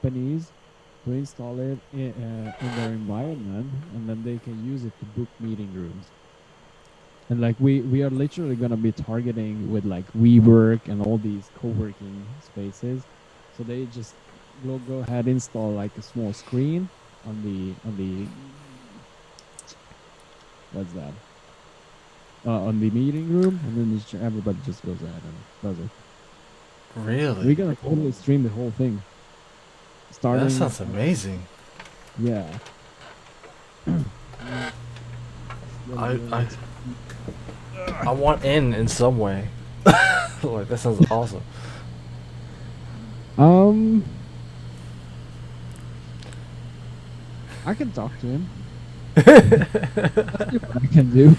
companies to install it in their environment, and then they can use it to book meeting rooms. And like we are literally gonna be targeting with like WeWork and all these co-working spaces. So they just will go ahead install like a small screen on the what's that on the meeting room, and then everybody just goes ahead and does it. Really? We're gonna totally stream the whole thing. Starting. That sounds amazing. Yeah. I I want in some way. Like that sounds awesome. I can talk to him. That's what I can do.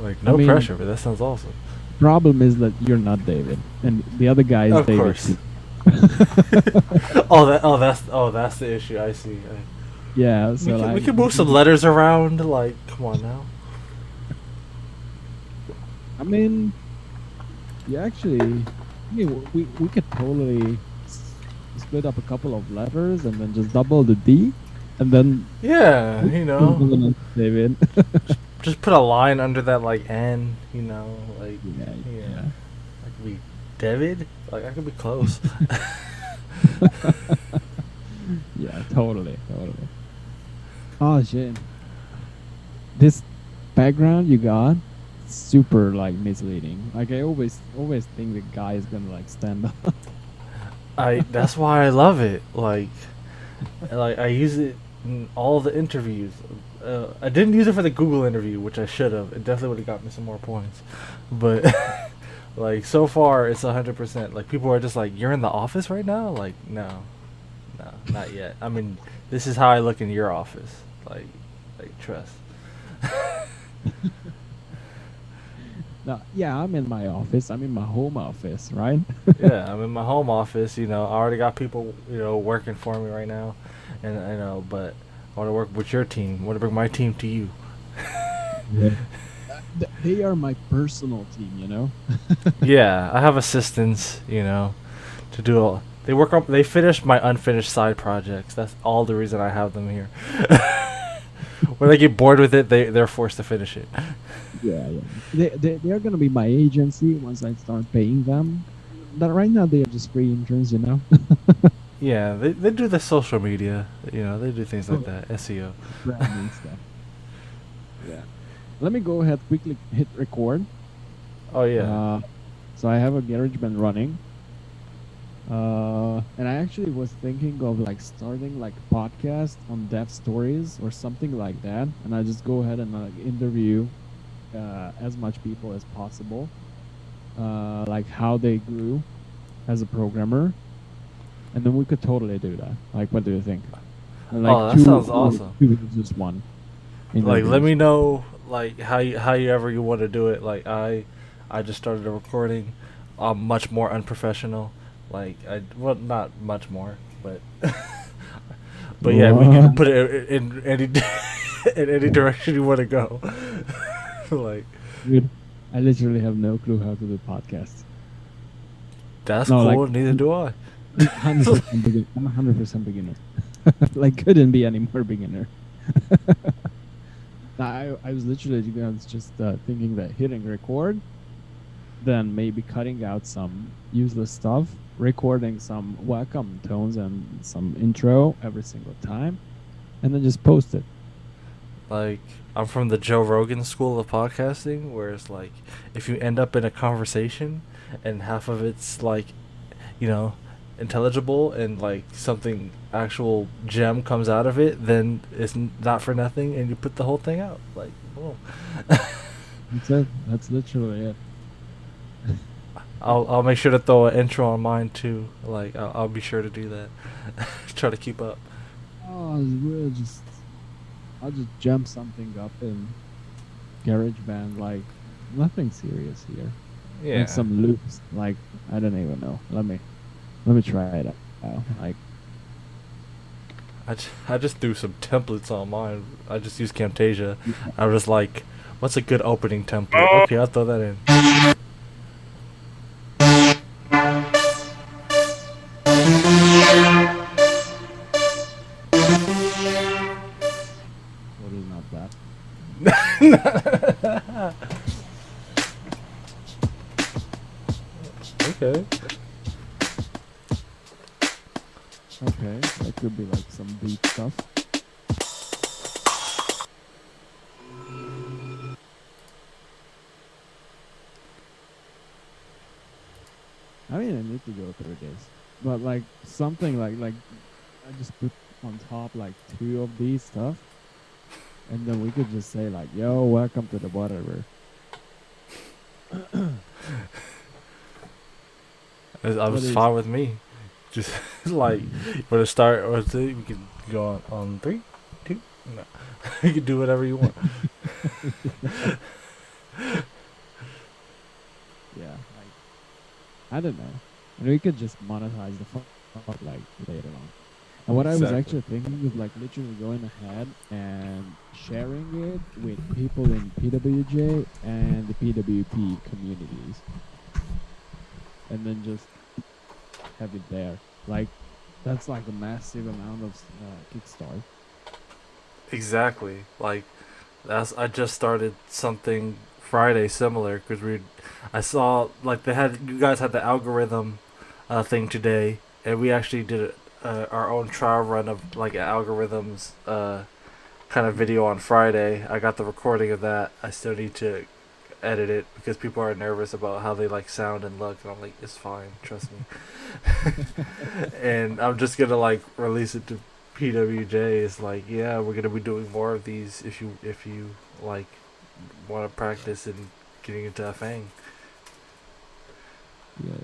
Like no pressure, but that sounds awesome. Problem is that you're not David, and the other guy is of David. Course. That's the issue. I see. Yeah, so we can move some letters around. Like, come on now. I mean, yeah, actually, we could totally split up a couple of letters and then just double the D, and then yeah, you know, David. just put a line under that, like N, you know, like yeah. I could be David. Like I could be close. Yeah, totally. Oh shit! This background you got, super like misleading. Like I always think the guy is gonna like stand up. That's why I love it. Like I use it in all the interviews. I didn't use it for the Google interview, which I should have. It definitely would have got me some more points. But like so far, it's 100%. Like people are just like, "You're in the office right now?" Like, no, not yet. I mean, this is how I look in your office. Like trust. No, yeah, I'm in my office. I'm in my home office, right? Yeah, I'm in my home office. You know, I already got people, you know, working for me right now, and I know, but I want to work with your team. I want to bring my team to you. Yeah. They are my personal team, you know. Yeah, I have assistants, you know, to do all. They work on. They finish my unfinished side projects. That's all the reason I have them here. When they get bored with it, they're forced to finish it. Yeah. They are gonna be my agency once I start paying them. But right now they are just free interns, you know. Yeah, they do the social media, you know, they do things like that, SEO. Branding stuff. Yeah. Let me go ahead quickly hit record. Oh yeah. So I have a GarageBand running. And I actually was thinking of like starting like a podcast on dev stories or something like that, and I just go ahead and like interview as much people as possible, like how they grew as a programmer, and then we could totally do that. Like, what do you think? And, like, that sounds awesome. Two just one. Like, let me know like how you ever you want to do it. Like I just started a recording. I'm much more unprofessional. Like not much more, but but yeah, we can put it in any in any direction you want to go. Like, dude, I literally have no clue how to do podcasts. That's cool. Like, neither do I. I'm 100% beginner. Like, couldn't be any more beginner. I was literally just thinking that hitting record, then maybe cutting out some useless stuff, recording some welcome tones and some intro every single time, and then just post it. Like, I'm from the Joe Rogan school of podcasting, where it's like, if you end up in a conversation and half of it's like, you know, intelligible and like something actual gem comes out of it, then it's not for nothing, and you put the whole thing out. Like, boom. That's it. That's literally it. I'll make sure to throw an intro on mine too. Like, I'll be sure to do that. Try to keep up. Oh, I'll just jump something up in GarageBand, like nothing serious here. Yeah. Like some loops, like I don't even know. Let me try it out. Like, I just threw some templates on mine. I just used Camtasia. I was like, what's a good opening template? Okay, I'll throw that in. Okay, that could be like some deep stuff. I mean, I need to go through this, but like something like I just put on top like two of these stuff, and then we could just say like, "Yo, welcome to the whatever." I What was is? fine with me. Just like for the start or we can go on three, two. No, you can do whatever you want. Yeah, like I don't know, and we could just monetize the fuck like later on. And what I was Exactly. actually thinking is like literally going ahead and sharing it with people in PWJ and the PWP communities, and then just have it there. Like that's like a massive amount of kickstart. Exactly. Like that's I just started something Friday similar because I saw like you guys had the algorithm thing today, and we actually did our own trial run of like algorithms kind of video on Friday. I got the recording of that. I still need to edit it because people are nervous about how they like sound and look, and I'm like, it's fine, trust me. And I'm just gonna like release it to PWJ. It's like, yeah, we're gonna be doing more of these if you like want to practice and getting into a fang. Yeah.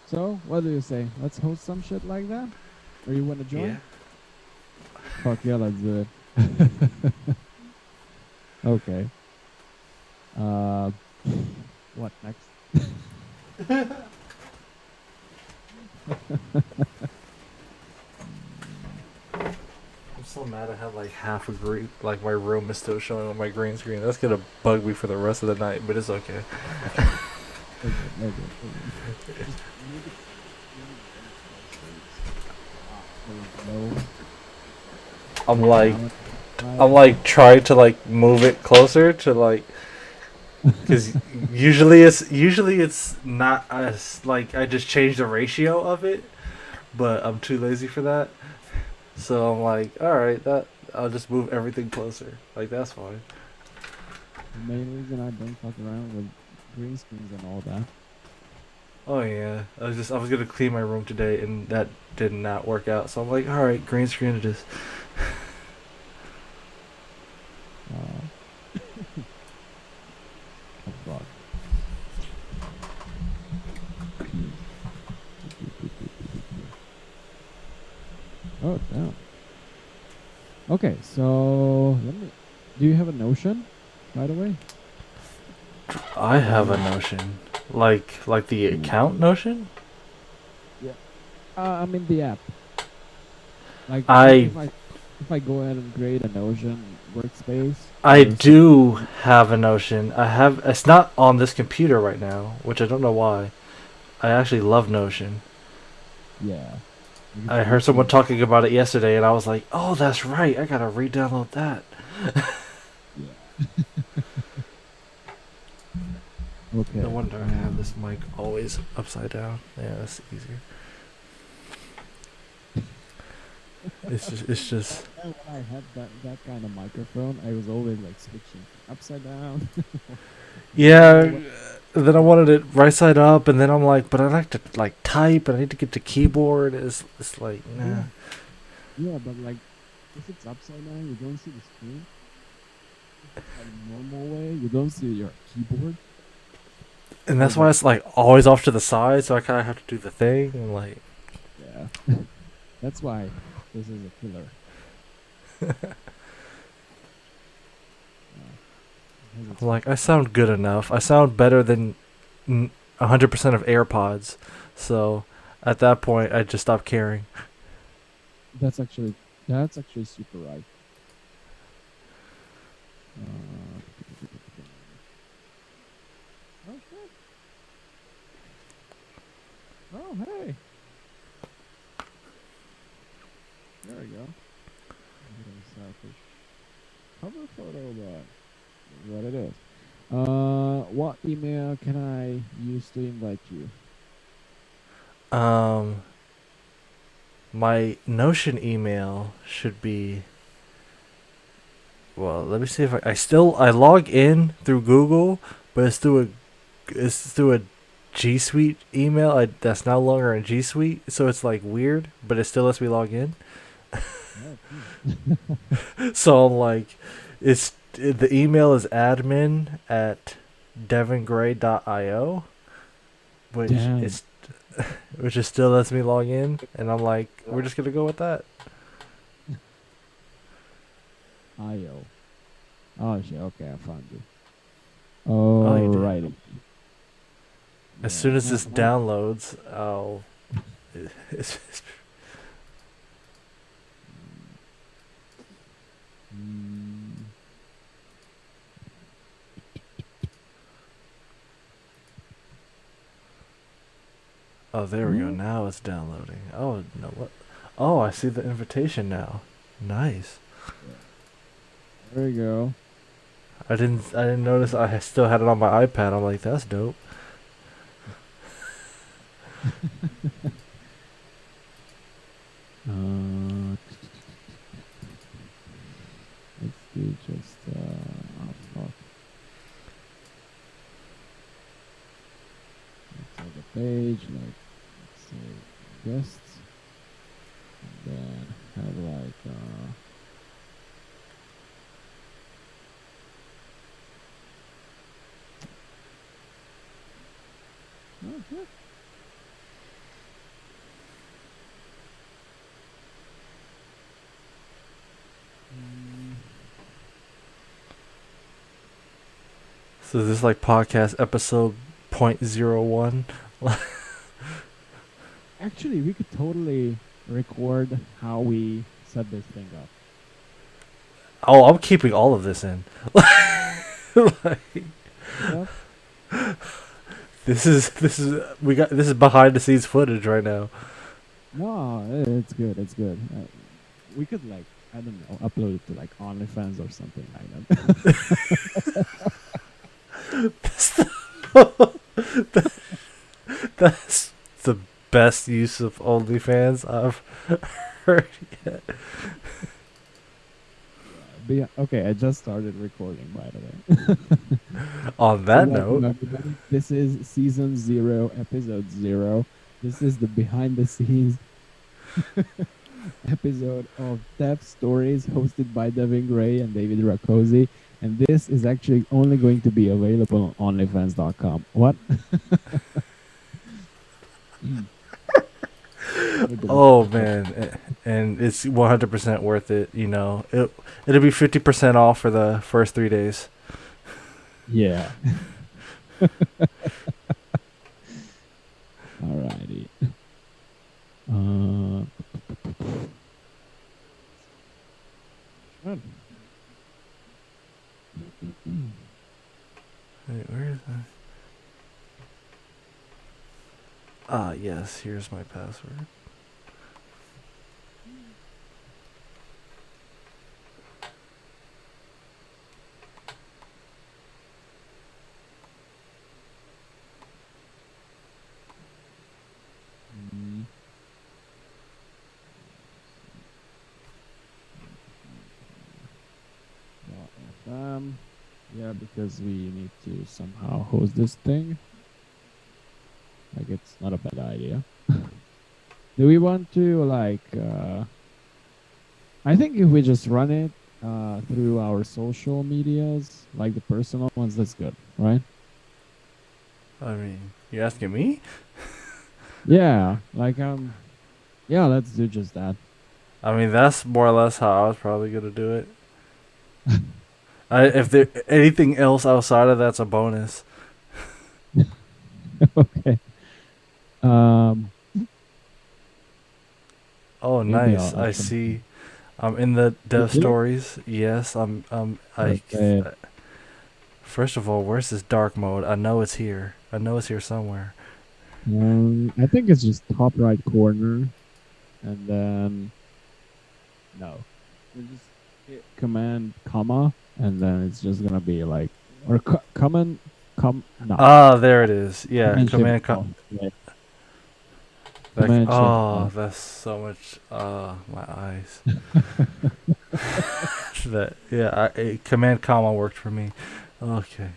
So what do you say? Let's host some shit like that, or you want to Yeah. join? Fuck yeah, let's do it. Okay. Uh, what next? I'm so mad I have like half a green, like my room is still showing on my green screen. That's gonna bug me for the rest of the night, but it's okay. Okay, okay, okay. Just move it really closer. There's no I'm like, sound I'm outside. like trying to like move it closer to like, because usually it's not as like I just change the ratio of it, but I'm too lazy for that. So I'm like, all right, that I'll just move everything closer. Like that's fine. The main reason I don't fuck around with green screens and all that. Oh yeah, I was gonna clean my room today and that did not work out. So I'm like, all right, green screen it is. Uh, oh fuck. Oh damn. Okay, so let me. Do you have a Notion, by the way? I Or have a no? Notion, like the Mm. account Notion. Yeah. I'm in the app. Like I if I go ahead and create a Notion workspace I or something. do have a Notion. I have. It's not on this computer right now, which I don't know why. I actually love Notion. Yeah. Like it's I heard someone literally. talking about it yesterday, and I was like, "Oh, that's right. I gotta re-download that." Yeah. No Okay. wonder I have this mic always upside down. Yeah, that's easier. It's just. And when I had that kind of microphone, I was always like switching from upside down. You know Yeah. what? Then I wanted it right side up, and then I'm like, but I like to like type, and I need to get the keyboard. It's like Yeah. nah. Yeah, but like if it's upside down, you don't see the screen. If it's like normal way, you don't see your keyboard. And So that's why the it's like always off to the side, so I kind of have to do the thing. And like, yeah, that's why this is a killer. Because it's I'm like I fucking. sound good enough. I sound better than 100% of AirPods. So at that point, I just stopped caring. That's actually super right. Uh, oh shit! Oh hey, there we go. A bit of a selfish cover photo, but what it is. What email can I use to invite you? Um, My Notion email should be. Well, let me see if I log in through Google, but it's through a G Suite email. That's no longer a G Suite, so it's like weird, but it still lets me log in. Oh, cool. So I'm like, the email is admin at devongray.io, which Damn. is which is still lets me log in, and I'm like, we're just gonna go with that. IO. Oh shit. Okay, I found you. Oh, you did. Alrighty. As Yeah. soon as this downloads, I'll. It's, Mm, oh, there we go. huh? Now it's downloading. Oh no, what? Oh, I see the invitation now. Nice. There we go. I didn't notice I still had it on my iPad. I'm like, that's dope. Uh, let's do just oh fuck. Let's have a page like let's say guests, and then have like okay. Mm, So this is like podcast episode .01. Actually, we could totally record how we set this thing up. Oh, I'm keeping all of this in. Like, Yep. this is behind the scenes footage right now. No, it's good. It's good. We could like I don't know upload it to like OnlyFans or something like that. That's the best use of OnlyFans I've heard yet. But yeah, okay, I just started recording by the way. On that Welcome note, everybody. This is season 0, episode 0. This is the behind the scenes episode of Theft Stories hosted by Devin Gray and David Rakosi. And this is actually only going to be available on OnlyFans.com. What? oh man, and it's 100% worth it. You know, it'll be 50% off for the first 3 days. Yeah. Alrighty. Good. Wait, where is that? Ah, yes. Here's my password. Mm. Yeah, because we need to somehow host this thing. Like, it's not a bad idea. Do we want to, like, I think if we just run it through our social medias, like the personal ones, that's good, right? I mean, you asking me? Yeah, like, yeah, let's do just that. I mean, that's more or less how I was probably gonna do it. If there anything else outside of that's a bonus. Okay. Um, Oh, maybe nice. I'll I see. I'm in the dev Really? stories. Yes, I. Okay. First of all, where's this dark mode? I know it's here. I know it's here somewhere. I think it's just top right corner, and then no, we just hit command comma, and then it's just gonna be like or no. Ah, there it is. Yeah, Command command shift, oh, yeah. Like, Command shift. oh, that's so much. My eyes. That yeah, command comma worked for me. Okay.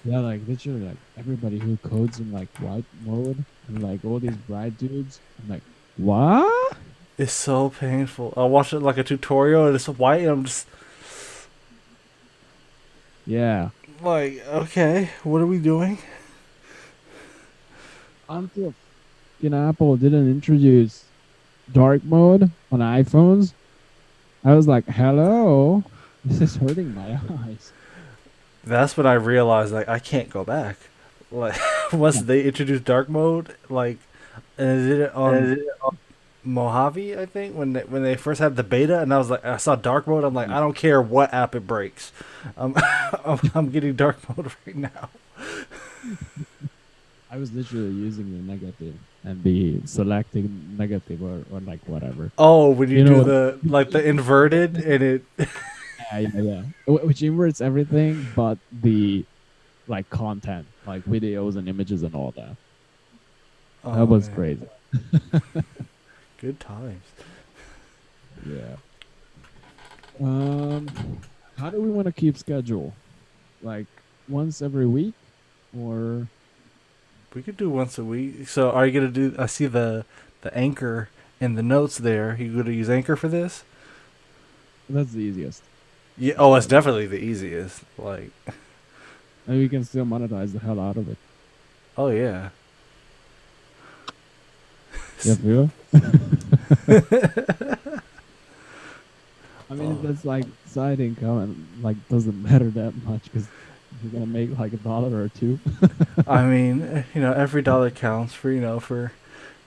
Yeah, like literally, like everybody who codes in like white mode and like all these bright dudes. I'm like, what? It's so painful. I watched it like a tutorial and it's white and I'm just Yeah. like, okay, what are we doing? Until Apple didn't introduce dark mode on iPhones, I was like, hello, this is hurting my eyes. That's when I realized like I can't go back. Like once Yeah. they introduced dark mode, like and they did it on Mojave, I think, when they first had the beta, and I was like, I saw dark mode. I'm like, Yeah. I don't care what app it breaks, I'm getting dark mode right now. I was literally using the negative and the selecting negative or like whatever. Oh, when you You do know, the like the inverted and it. yeah, yeah, yeah. Which inverts everything but the like content, like videos and images and all that. That Oh was man, crazy. good times. Yeah. Um, how do we want to keep schedule? Like once every week, or We could do once a week. So are you gonna do? I see the anchor in the notes there. You gonna use anchor for this? that's the easiest. Yeah. Oh, it's definitely the easiest. Like, And we can still monetize the hell out of it. oh yeah. Yeah, feel? I mean, if Oh. that's like side income and like doesn't matter that much because you're gonna make like $1 or $2. I mean, every dollar counts for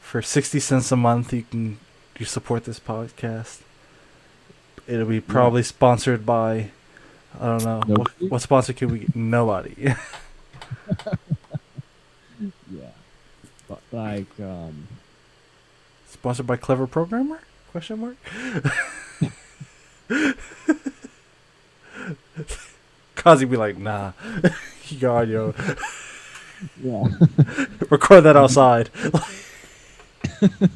for 60 cents a month. You support this podcast. It'll be Yeah. probably sponsored by I don't know Nobody? what sponsor can we get? Nobody. Yeah. But like, Sponsored by Clever Programmer? Question mark. Kazi be like, nah, God, yo, yeah, record that outside. yeah,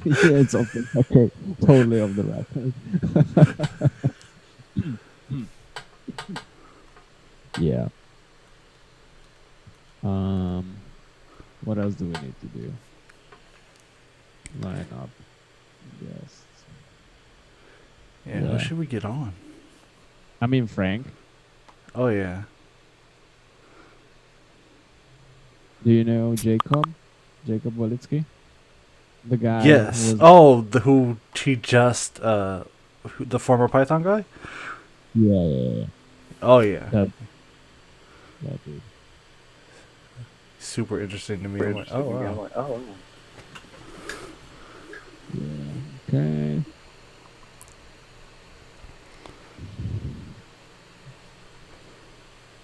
it's off the record, totally off the record. Yeah. What else do we need to do? Line up. Yes. Yeah, Yeah. who should we get on? I mean, Frank. Oh yeah, Do you know Jacob? Jacob Walitsky? The guy yes. who was. Oh, the who he just the former Python guy. Yeah, yeah, yeah. Oh yeah, That dude. super interesting to me. I'm like, oh wow. Yeah. Okay.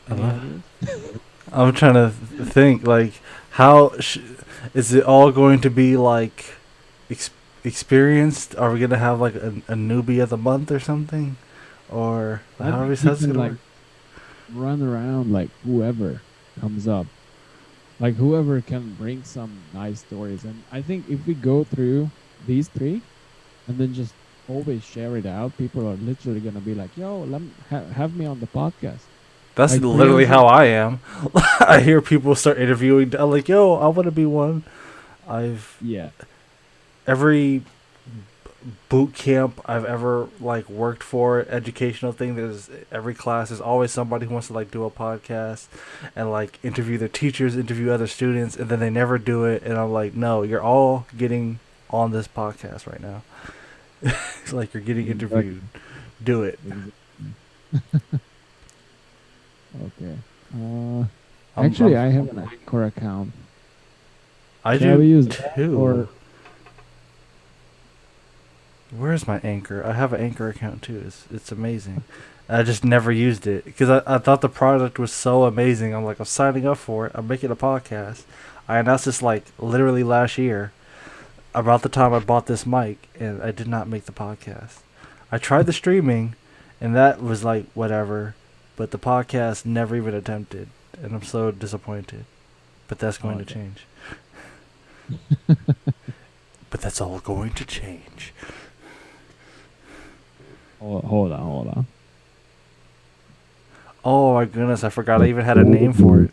Any Uh, ideas? I'm trying to think like how is it all going to be like experienced? Are we gonna have like a newbie of the month or something, or I how think is we that can gonna like work? run around like whoever comes up. Like whoever can bring some nice stories. And I think if we go through these three and then just always share it out, people are literally gonna be like, "Yo, let me have me on the podcast." That's Like literally Priyanka, how I am. I hear people start interviewing. I'm like, yo, I want to be one. I've yeah, every boot camp I've ever like worked for, educational thing. There's every class. There's always somebody who wants to like do a podcast and like interview their teachers, interview other students, and then they never do it. And I'm like, no, you're all getting on this podcast right now. It's like you're getting exactly. interviewed. Do it. Exactly. Okay. I'm, Actually, I'm, I have an Anchor account. I Shall we do use that too. or Where's my Anchor? I have an Anchor account too. It's amazing. I just never used it because I thought the product was so amazing. I'm like, I'm signing up for it. I'm making a podcast. I announced this like literally last year, about the time I bought this mic, and I did not make the podcast. I tried the streaming, and that was like whatever, but the podcast never even attempted, and I'm so disappointed. But that's going to okay. change. that's all going to change. Hold on. Oh my goodness, I forgot I even had a name for it.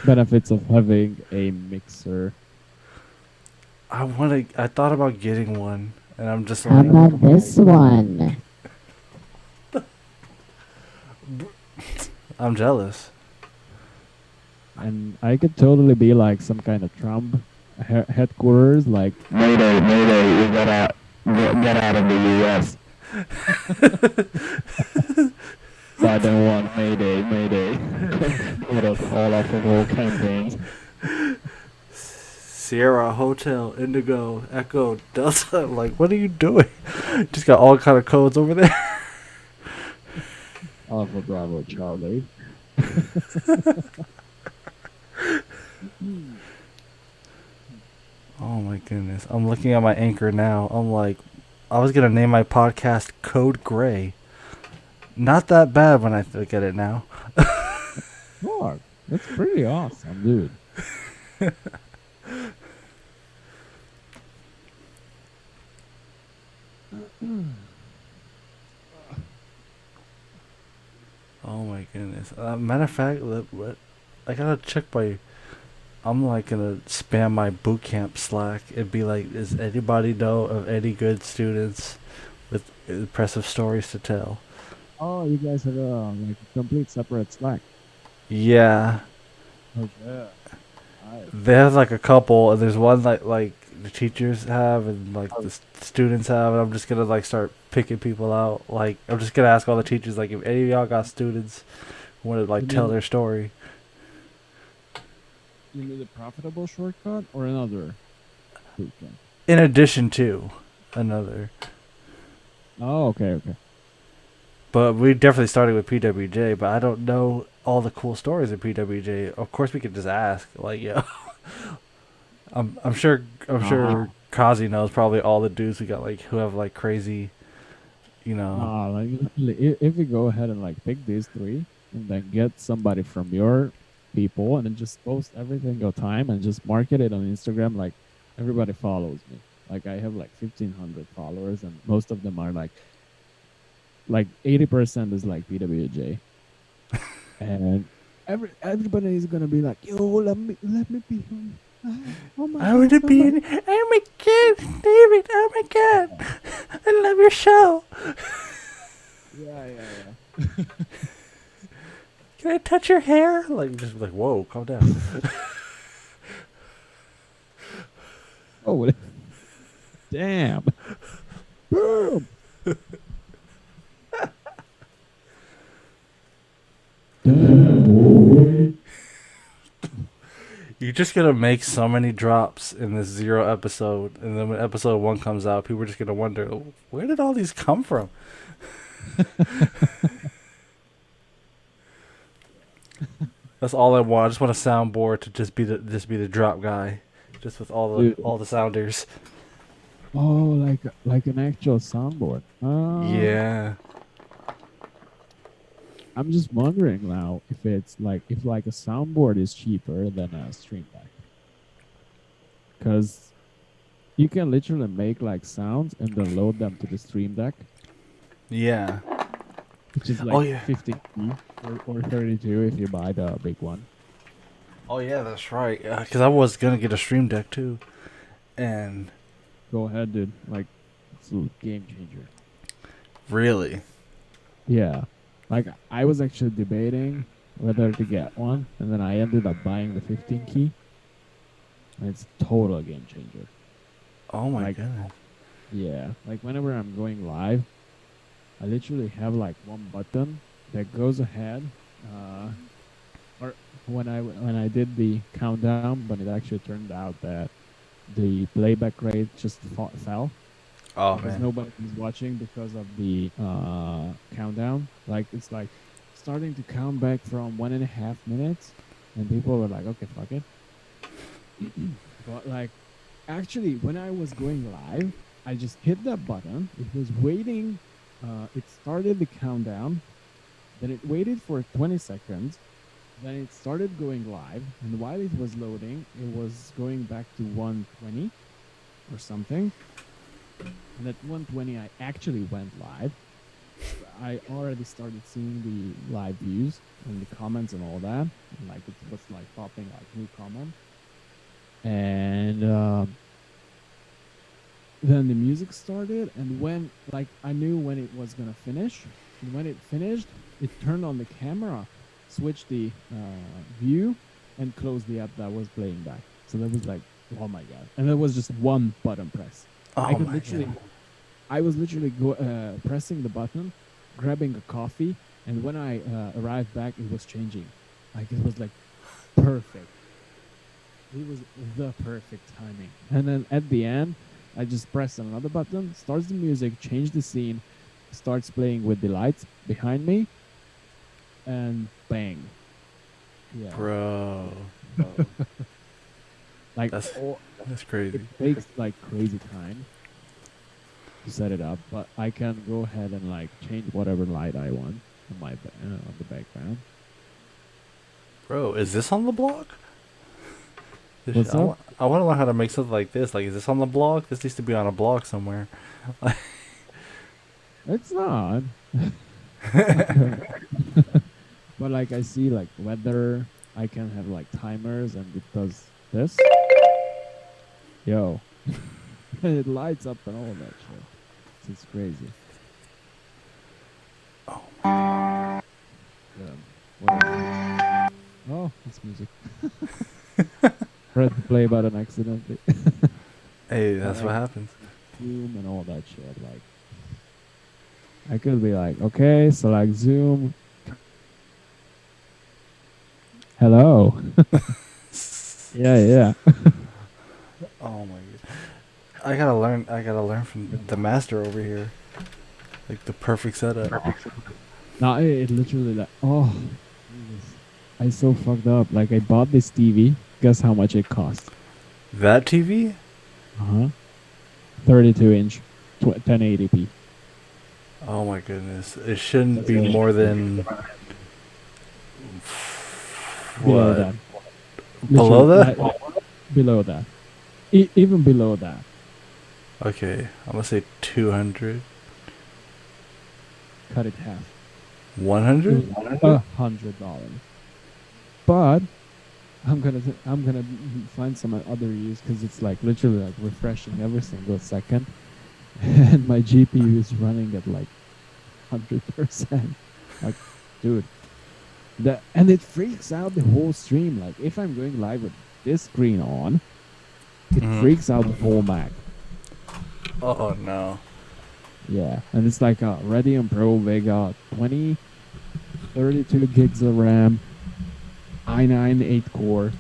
Benefits of having a mixer. I thought about getting one, and I'm just How like, about this one? I'm jealous. And I could totally be like some kind of Trump headquarters, like Mayday, Mayday, you gotta get out of the U.S. Silent one, Mayday, Mayday. Put us all off of all campaigns. Sierra, Hotel, Indigo, Echo, Delta. Like, what are you doing? Just got all kind of codes over there. Alpha Bravo Charlie. Oh my goodness. I'm looking at my anchor now. I'm like, I was going to name my podcast Code Gray. Not that bad when I look at it now. Fuck, that's pretty awesome, dude. Oh my goodness. Matter of fact, I gotta check my. I'm like gonna spam my boot camp Slack. It'd be like, does anybody know of any good students with impressive stories to tell? Oh, you guys have like a complete separate Slack. Yeah, Oh yeah. Nice. they have like a couple, and there's one like the teachers have and like the students have, and I'm just gonna like start picking people out. Like I'm just gonna ask all the teachers like if any of y'all got students who want to like You tell mean- their story. You need a profitable shortcut or another bootcamp? In addition to another. Oh, okay. But we definitely started with PWJ, but I don't know all the cool stories of PWJ. Of course, we could just ask. Like, yo, I'm sure Kazi knows probably all the dudes who got like who have like crazy, you know. Like if we go ahead and like pick these three and then get somebody from your people and then just post every single time and just market it on Instagram, like everybody follows me. Like I have like 1,500 followers and most of them are like 80% is like PWJ. And everybody is gonna be like, yo, let me be him. Oh my I want to God, be somebody- in. Oh my god, David! Oh my god, I love your show. Yeah. Can I touch your hair? Like just like whoa, calm down. Oh, what- damn. Boom. You're just gonna make so many drops in this 0 episode, and then when episode 1 comes out, people are just gonna wonder where did all these come from. That's all I want. I just want a soundboard to just be the drop guy, just with all Dude. the sounders. Oh, like an actual soundboard. Yeah. I'm just wondering now if it's like a soundboard is cheaper than a stream deck, because you can literally make like sounds and then load them to the stream deck, Yeah. which is like Oh, yeah. 50p or 32 if you buy the big one. Oh yeah, that's right. Because I was gonna get a stream deck too, and Go ahead, dude. Like, it's a game changer. really, Yeah. Like, I was actually debating whether to get one, and then I ended up buying the 15 key. And it's total game changer. oh my Like- goodness. Yeah. Like, whenever I'm going live, I literally have like one button that goes ahead. Or when I did the countdown, but it actually turned out that the playback rate just fell. Oh Because man. nobody is watching because of the countdown. Like it's like starting to count back from 1.5 minutes, and people were like, "Okay, fuck it." But like, actually, when I was going live, I just hit that button. It was waiting. It started the countdown. Then it waited for 20 seconds, Then it started going live, and while it was loading, it was going back to 120 or something. And at 120, I actually went live. I already started seeing the live views and the comments and all that. And like it was like popping like new comment. And then the music started, and when like I knew when it was gonna finish, and when it finished, it turned on the camera, switched the view, and closed the app that was playing back. So that was like, oh my god! And that was just one button press. I Oh could my literally, god. I was literally pressing the button, grabbing a coffee, and when I arrived back, it was changing. Like it was like perfect. It was the perfect timing. And then at the end, I just press another button, starts the music, change the scene, starts playing with the lights behind me, and bang. Yeah. Bro. Like That's oh, that's it crazy. takes like crazy time to set it up, but I can go ahead and like change whatever light I want on my on the background. Bro, is this on the blog? What's up? I want to learn how to make something like this. Like, is this on the blog? This needs to be on a blog somewhere. It's not. But like I see like weather, I can have like timers and it does this. Yo. It lights up and all that shit. It's crazy. Oh. Yeah. What else? Oh, it's music. Press the play button accidentally. Hey, that's But, what like, happens. Zoom and all that shit. Like I could be like, okay, select zoom. Hello. Yeah, yeah. Oh my god. I gotta learn. I gotta learn from the master over here. Like the perfect setup. No, it literally like oh Jesus. I so fucked up. Like I bought this TV. Guess how much it cost? That TV? Uh-huh. 32-inch 1080p. Oh my goodness. It shouldn't That's be it. more than Below what? that. Below Literally, that? like, below that. Even below that. Okay, I'm gonna say 200. Cut it half. 100? $100. But I'm gonna find some other use because it's like literally like refreshing every single second, and my GPU is running at like 100%. Like, dude, and it freaks out the whole stream. Like if I'm going live with this screen on, it freaks out the whole Mac. Oh no. Yeah, and it's like a Radeon Pro Vega 20, 32 gigs of RAM, i9 8 core,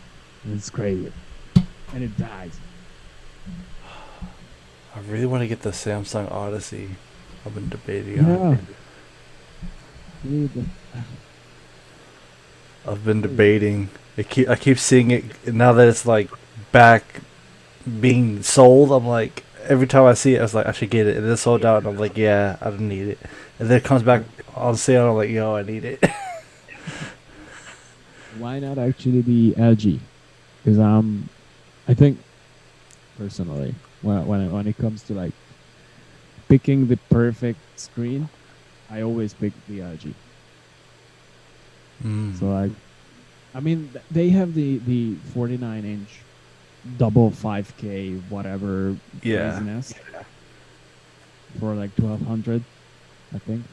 and it's crazy. And it dies. I really want to get the Samsung Odyssey. I've been debating Yeah. on. Dude, I've been debating. I keep seeing it now that it's like back being sold. I'm like every time I see it, I was like I should get it, and then it's sold out, and I'm like yeah, I don't need it. And then it comes back on sale, and I'm like yo, I need it. why not actually the LG? Because I think personally, when it comes to like picking the perfect screen, I always pick the LG. So like, I mean, they have the 49-inch double 5K whatever Yeah. craziness for like 1200, I think,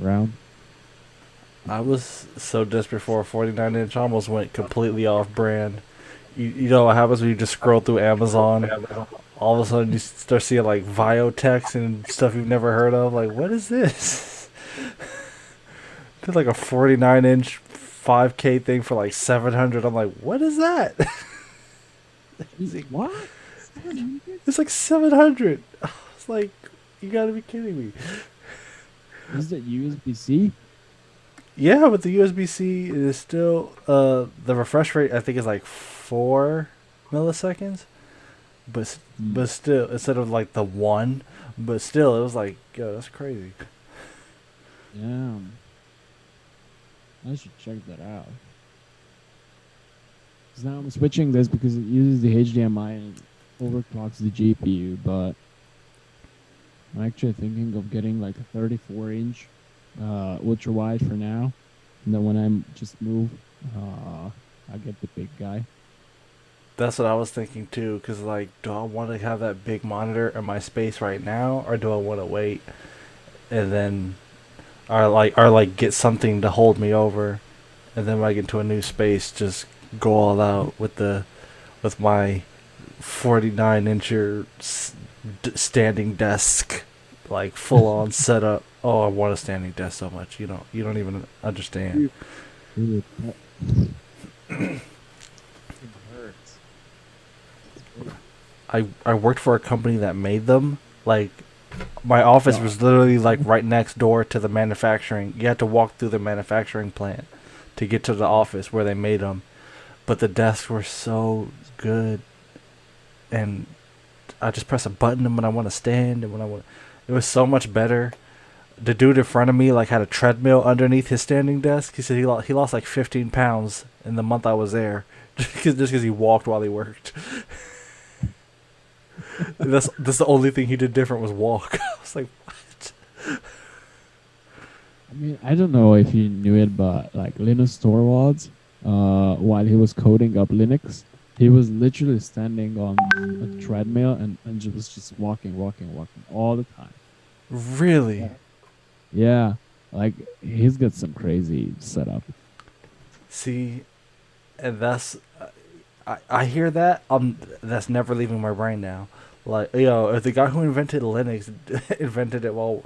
around. I was so desperate for a 49-inch, I almost went completely off brand. You know what happens when you just scroll through Amazon? All of a sudden you start seeing like Viotex and stuff you've never heard of. Like, what is this? Did like a 49-inch 5K thing for like 700. I'm like, what is that? What? It's like 700. It's like, you gotta be kidding me. Is it USB-C? Yeah, but the USB-C is still the refresh rate I think is like 4 milliseconds, but still instead of like the 1, but still it was like yo, that's crazy. Yeah. I should check that out. Because now I'm switching this because it uses the HDMI and it overclocks the GPU, but I'm actually thinking of getting like a 34-inch ultra wide for now. And then when I just move, I get the big guy. That's what I was thinking too. Cause like, do I want to have that big monitor in my space right now, or do I want to wait and then, or like get something to hold me over, and then when I get into a new space, just go all out with my 49-incher standing desk, like full on setup. Oh, I want a standing desk so much. You don't even understand. Dude, it hurts. It's crazy. I worked for a company that made them. Like my office was literally like right next door to the manufacturing. You had to walk through the manufacturing plant to get to the office where they made them. But the desks were so good, and I just press a button when I want to stand and when I want. It was so much better. The dude in front of me like had a treadmill underneath his standing desk. He said he lost like 15 pounds in the month I was there, just because he walked while he worked. That's the only thing he did different was walk. I was like, what? I mean, I don't know if you knew it, but like Linus Torvalds, while he was coding up Linux, he was literally standing on a treadmill and just walking all the time. Really? Yeah, like he's got some crazy setup. See, and I hear that. That's never leaving my brain now. Like, if the guy who invented Linux invented it while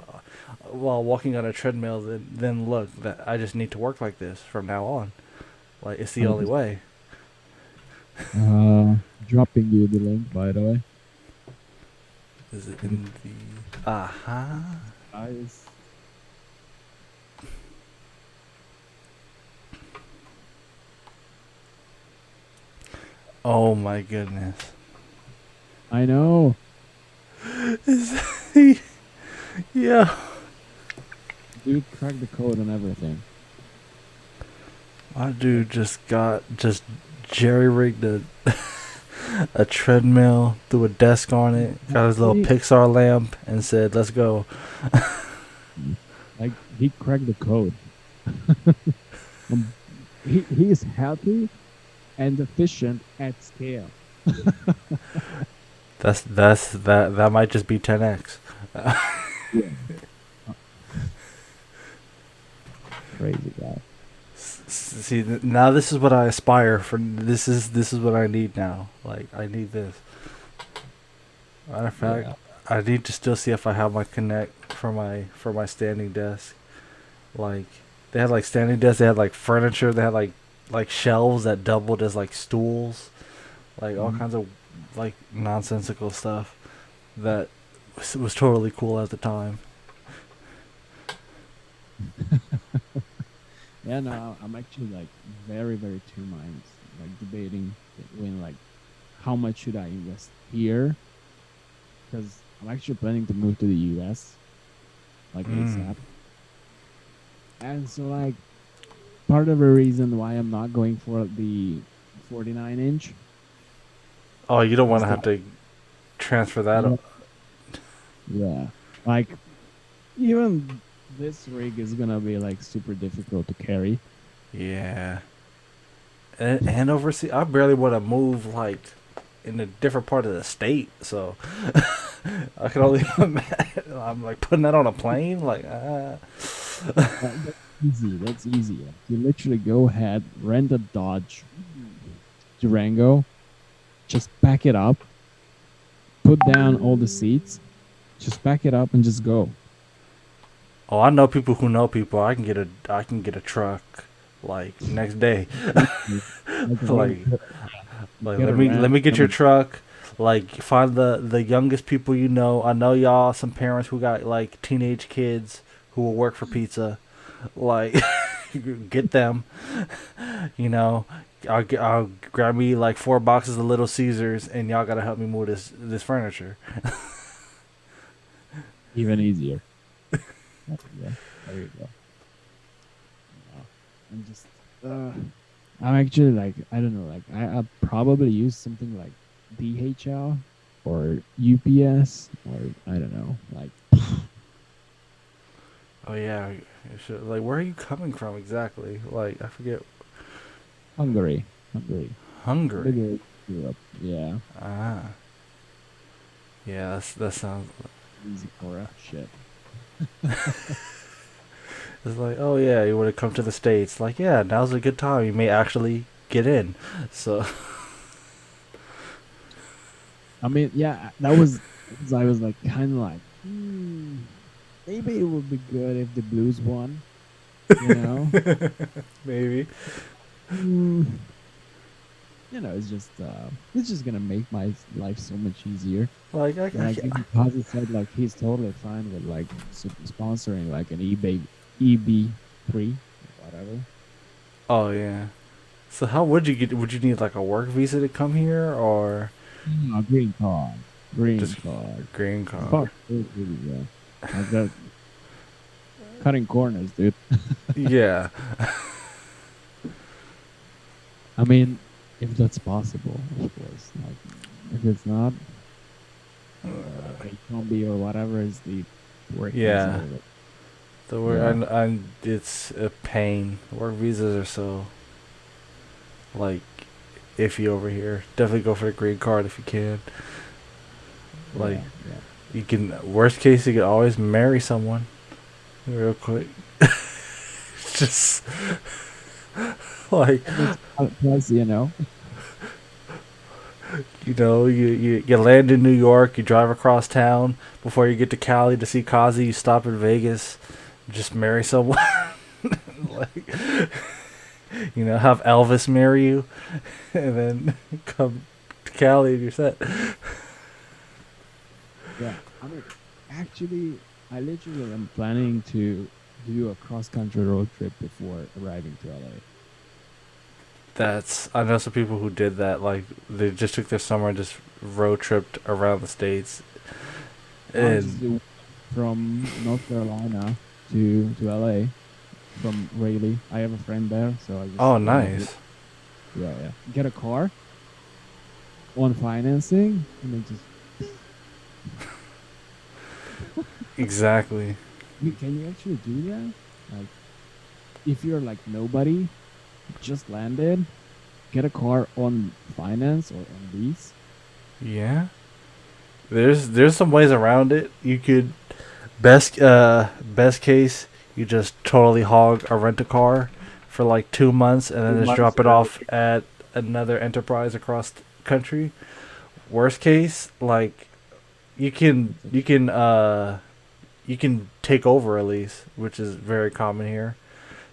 walking on a treadmill, then look, that I just need to work like this from now on. Like, it's the only way. Dropping you the link, by the way. Is it in the? Guys, Oh my goodness. I know. Yeah. Dude cracked the code and everything. My dude just jerry rigged a treadmill, threw a desk on it, got his little Pixar lamp, and said, "Let's go." Like he cracked the code. He is happy and efficient at scale. That might just be 10x. Yeah. Crazy guy. See, now this is what I aspire for. This is what I need now. Like, I need this. Matter of fact, Yeah. I need to still see if I have my Connect for my standing desk. Like, they had like standing desks. They had like furniture. They had like shelves that doubled as like stools. Like all kinds of like nonsensical stuff that was totally cool at the time. Yeah, no, I'm actually like very, very two minds, like debating between like how much should I invest here, because I'm actually planning to move to the US like ASAP, and so like part of the reason why I'm not going for the 49-inch. Oh, you don't want is to have that- to transfer that. Yeah. Yeah, like even this rig is gonna be like super difficult to carry. Yeah. And overseas, I barely want to move like in a different part of the state, so I can only imagine. I'm like putting that on a plane, like That's easy. That's easy. You literally go ahead, rent a Dodge Durango, just pack it up, put down all the seats, just pack it up and just go. Oh, I know people who know people. I can get a truck like next day. like Get let a me rent, get have your a- truck. Like find the youngest people you know. I know y'all some parents who got like teenage kids who will work for pizza. Like get them. You know, I'll grab me like 4 boxes of Little Caesars, and y'all gotta help me move this furniture. even easier. Yeah, there you go. and just uh, I'm actually like I don't know, like I'll probably use something like DHL or UPS or I don't know, like Oh yeah, you should, like where are you coming from exactly? Like I forget. Hungary, Hungary, Hungary. Middle Europe. Yeah, Ah, yeah. That sounds. easy for shit. It's like, oh yeah, you want to come to the States? Like, yeah, now's a good time. You may actually get in. So, I mean, yeah, that was I was like kind of like maybe it would be good if the Blues won, you know. maybe. Mm, it's just gonna make my life so much easier. And like even Kazi said, like he's totally fine with like sponsoring like an eBay EB3 whatever. Oh yeah. So how would you get? Would you need like a work visa to come here, or No, green card, green just card. green card? Fuck, yeah. Like that, cutting corners, dude. Yeah. I mean, if that's possible, of course. Like, if it's not, H1B or whatever is the work visa. Yeah. The work Yeah. and it's a pain. Work visas are so like iffy over here. Definitely go for the green card if you can. Like Yeah, yeah. you can. Worst case, you can always marry someone real quick. Just like Plus, you know, you land in New York, you drive across town before you get to Cali to see Kazi. You stop in Vegas, just marry someone. Like have Elvis marry you, and then come to Cali and you're set. yeah. I mean, actually, I literally am planning to do a cross-country road trip before arriving to LA. I know some people who did that. Like they just took their summer and just road tripped around the states. I just And do from North Carolina to LA from Raleigh. I have a friend there, so I just oh, nice. yeah. Get a car on financing and then just Exactly. can you actually do that? Like if you're like nobody, just landed, get a car on finance or on lease. Yeah. There's some ways around it. You could best case you just totally hog a rent a car for like 2 months and then just drop it off at another enterprise across the country. Worst case, like you can take over a lease, which is very common here.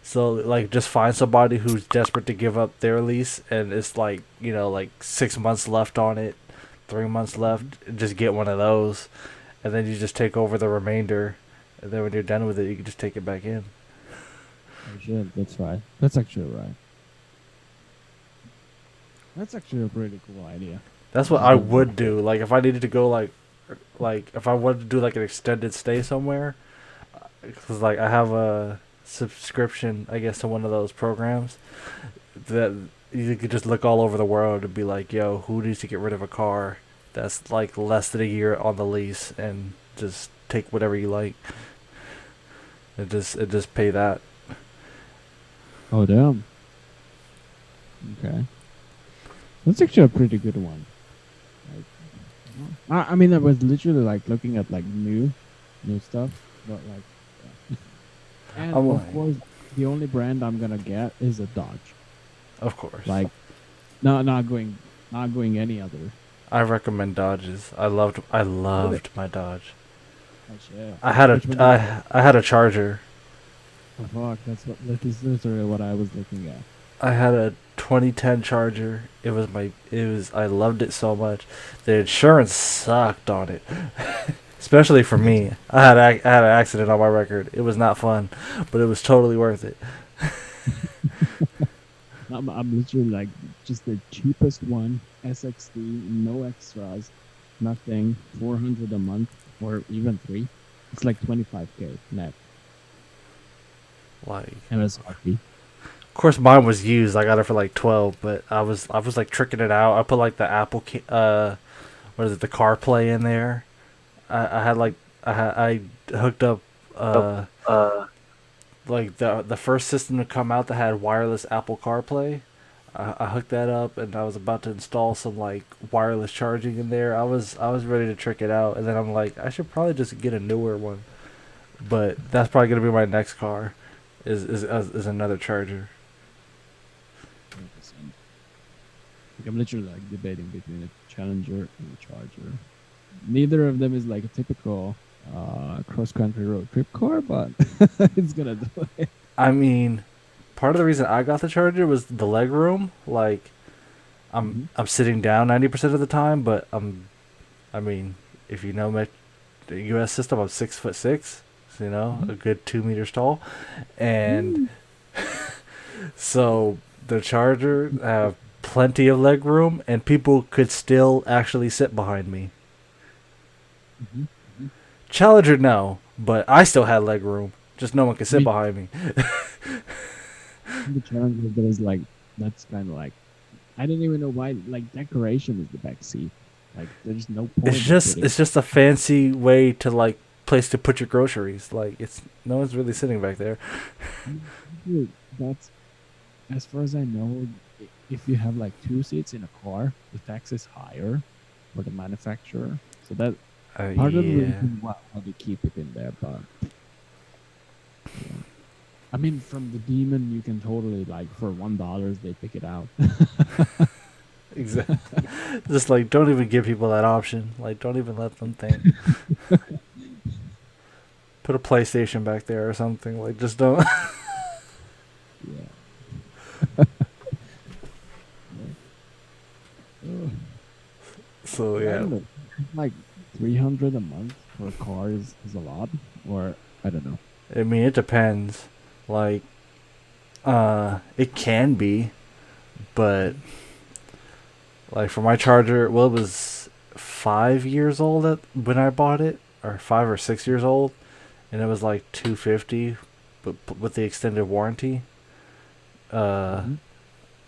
So like just find somebody who's desperate to give up their lease and it's like, like 6 months left on it, 3 months left, and just get one of those and then you just take over the remainder and then when you're done with it you can just take it back in. Oh shit, that's right. That's actually right. That's actually a pretty cool idea. That's what I would do. Like if I needed to go like if I wanted to do like an extended stay somewhere, because like I have a subscription, I guess, to one of those programs that you could just look all over the world and be like, yo, who needs to get rid of a car that's like less than a year on the lease and just take whatever you like and just pay that. Oh damn. Okay. That's actually a pretty good one. Like, I mean, I was literally like looking at like new stuff, but like, yeah. And I'm of like, course, the only brand I'm gonna get is a Dodge. of course. Like, not going any other. I recommend Dodges. I loved my Dodge. Oh shit. I had Which one I had a Charger. oh, fuck, that is literally what I was looking at. I had a 2010 Charger. I loved it so much. The insurance sucked on it. Especially for me. I had an accident on my record. It was not fun, but it was totally worth it. I'm literally like just the cheapest one, SXD, no extras, nothing, 400 a month or even three. It's like 25K net Like MSRP. course, mine was used. I got it for like 12, but I was like tricking it out. I put like the what is it, the CarPlay in there. I had like I hooked up uh like the first system to come out that had wireless Apple CarPlay. I hooked that up, and I was about to install some like wireless charging in there. I was ready to trick it out, and then I'm like, I should probably just get a newer one. But that's probably gonna be my next car, is another charger. 100%. Like, I'm literally like debating between a Challenger and a Charger. Neither of them is like a typical cross-country road trip car, but it's gonna do it. I mean, part of the reason I got the charger was the leg room. Like, I'm sitting down 90% of the time, but I mean, if you know the U.S. system, I'm 6'6", so, you know, a good 2 meters tall, and so the charger have plenty of leg room, and people could still actually sit behind me. Challenger, no, but I still had leg room. Just no one could sit behind me. The Challenger, there's like, that's kind of like, I don't even know why, like, decoration is the back seat. Like, there's no point. It's just a fancy way to like place to put your groceries. Like, it's no one's really sitting back there. Dude, that's, as far as I know, if you have like 2 seats in a car, the tax is higher for the manufacturer. So that part of the reason why they keep it in there, but yeah. I mean, from the Demon, you can totally like for $1 they pick it out. Exactly. Just like, don't even give people that option. Like, don't even let them think. Put a PlayStation back there or something. Like, just don't. Yeah. So I yeah, don't know. Like 300 a month for a car is a lot, or I don't know. I mean, it depends. Like, it can be, but like for my charger, well, it was 5 years old when I bought it, or 5 or 6 years old, and it was like $250, but with the extended warranty. I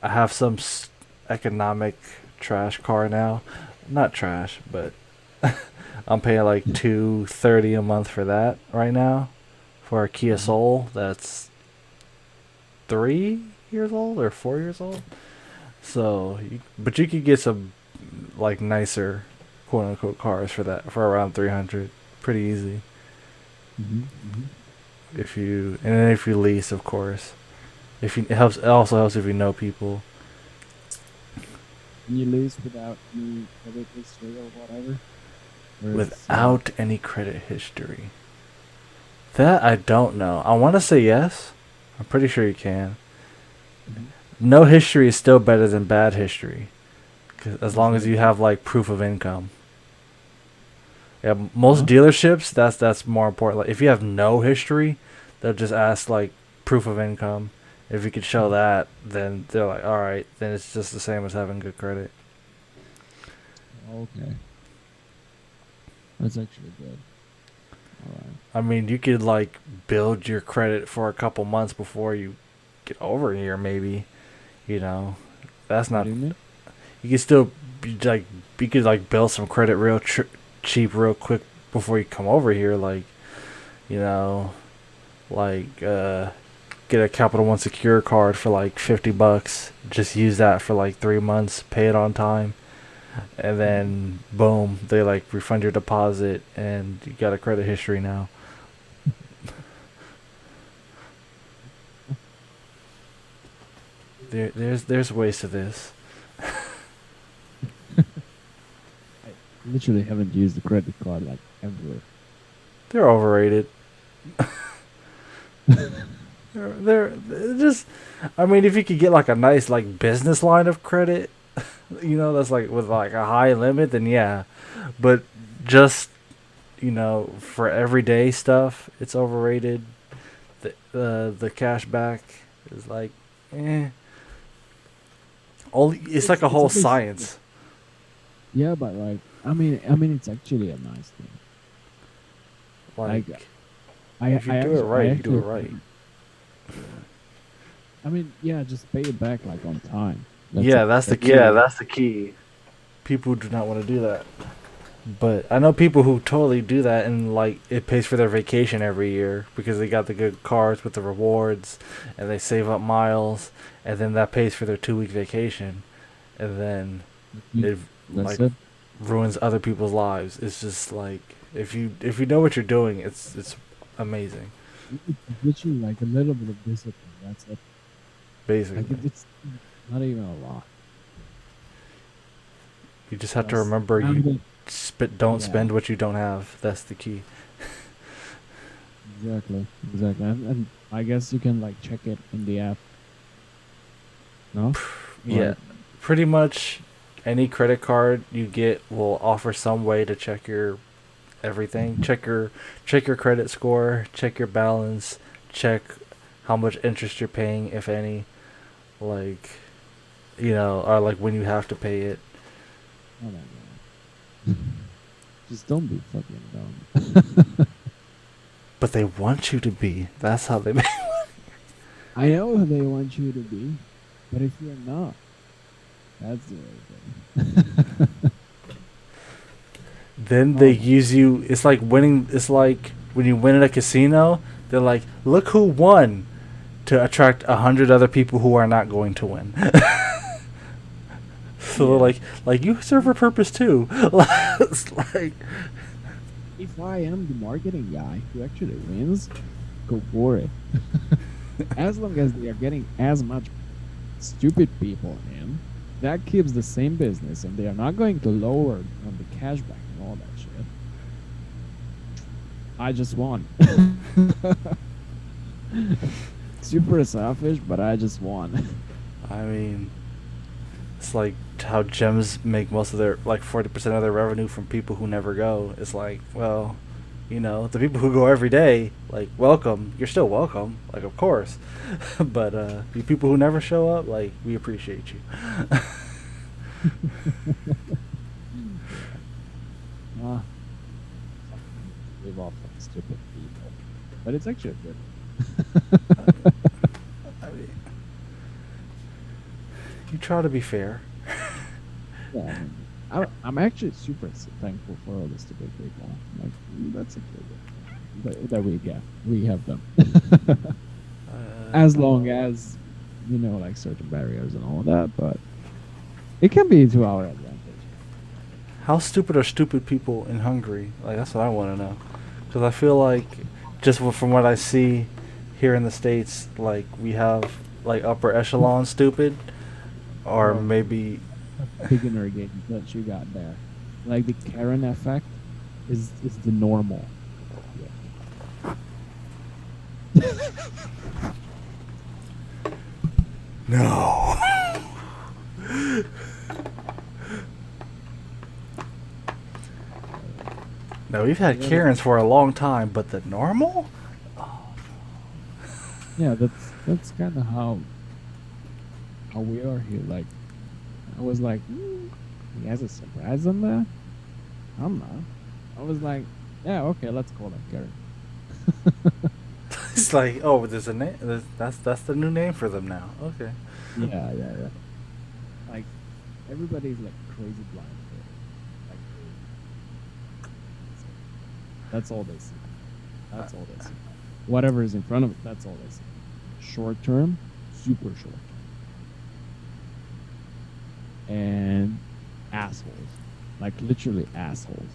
have some economic trash car now, not trash, but I'm paying like $230 a month for that right now, for a Kia Soul that's 3 years old or 4 years old. So, but you could get some like nicer, quote unquote, cars for that for around 300, pretty easy. If you and then if you lease, of course. If you it also helps if you know people. Can you lease without any credit history or whatever? Without any credit history. That I don't know. I want to say yes. I'm pretty sure you can. No history is still better than bad history, 'cause as long as you have like proof of income. Yeah, most dealerships that's more important. Like, if you have no history, they'll just ask like proof of income. If you could show that, then they're like, all right, then it's just the same as having good credit. Okay. That's actually good. Alright. I mean, you could like build your credit for a couple months before you get over here, maybe. You know, that's not. What do you mean? You could still you could like build some credit real cheap, real quick before you come over here. Like, you know, like get a Capital One Secure card for like $50. Just use that for like 3 months. Pay it on time. And then boom, they like refund your deposit, and you got a credit history now. There's ways to this. I literally haven't used a credit card like ever. They're overrated. they're just. I mean, if you could get like a nice like business line of credit, you know, that's like with like a high limit, then yeah. But just, you know, for everyday stuff, it's overrated. The cashback is like, eh. It's like a whole science. Yeah, but like, I mean, it's actually a nice thing. Like, I if you do it right, you do it right. I mean, yeah, just pay it back like on time. That's Yeah, it. that's the key. Yeah, that's the key. People do not want to do that. But I know people who totally do that, and like it pays for their vacation every year because they got the good cards with the rewards, and they save up miles, and then that pays for their 2 week vacation, and then it That's like it. ruins other people's lives. It's just like if you know what you're doing, it's amazing. It's literally like a little bit of discipline. That's it. Basically, Like it's not even a lot. you just have to Just remember have you don't Yeah. spend what you don't have. That's the key. Exactly. And I guess you can like check it in the app. No? Yeah, Like, pretty much any credit card you get will offer some way to check your everything. Check your credit score, check your balance, check how much interest you're paying, if any, like or like when you have to pay it. oh my god. Just don't be fucking dumb. But they want you to be. That's how they make. I know they want you to be, but if you're not, that's the other thing. Then Oh they my- use you. It's like winning. It's like when you win at a casino. They're like, look who won, to attract 100 other people who are not going to win. So Yeah. they're like you serve a purpose too. It's like, If I am the marketing guy who actually wins, go for it. As long as they are getting as much stupid people in, that keeps the same business, and they are not going to lower on the cashback and all that shit. I just won. Super selfish, but I just won. I mean, it's like how gyms make most of their 40% of their revenue from people who never go. It's like, well, the people who go every day, like, welcome. You're still welcome, like, of course. But you people who never show up, like, we appreciate you. Ah, live off of stupid people, but it's actually good. I mean, you try to be fair. Yeah, I'm actually super thankful for all the stupid people. Like that's actually good that we have them. As long as like certain barriers and all that, but it can be to our advantage. How stupid are stupid people in Hungary? Like, that's what I want to know. Because I feel like, just from what I see here in the States, like, we have, like, upper echelon stupid, or Oh. maybe... Beginner game that you got there, like the Karen effect, is the normal. No. No, we've had Yeah, Karens for a long time, but the normal? Yeah, that's kind of how we are here. Like, I was like, he has a surprise on that. I'm not. I was like, yeah, okay, let's call that Karen. It's like, oh, there's a name. That's the new name for them now. Okay. Yeah. Like, everybody's like crazy blind. Like, that's all they see. That's all they see. Whatever is in front of it, that's all they see. Short term, super short term. And assholes. Like, literally assholes.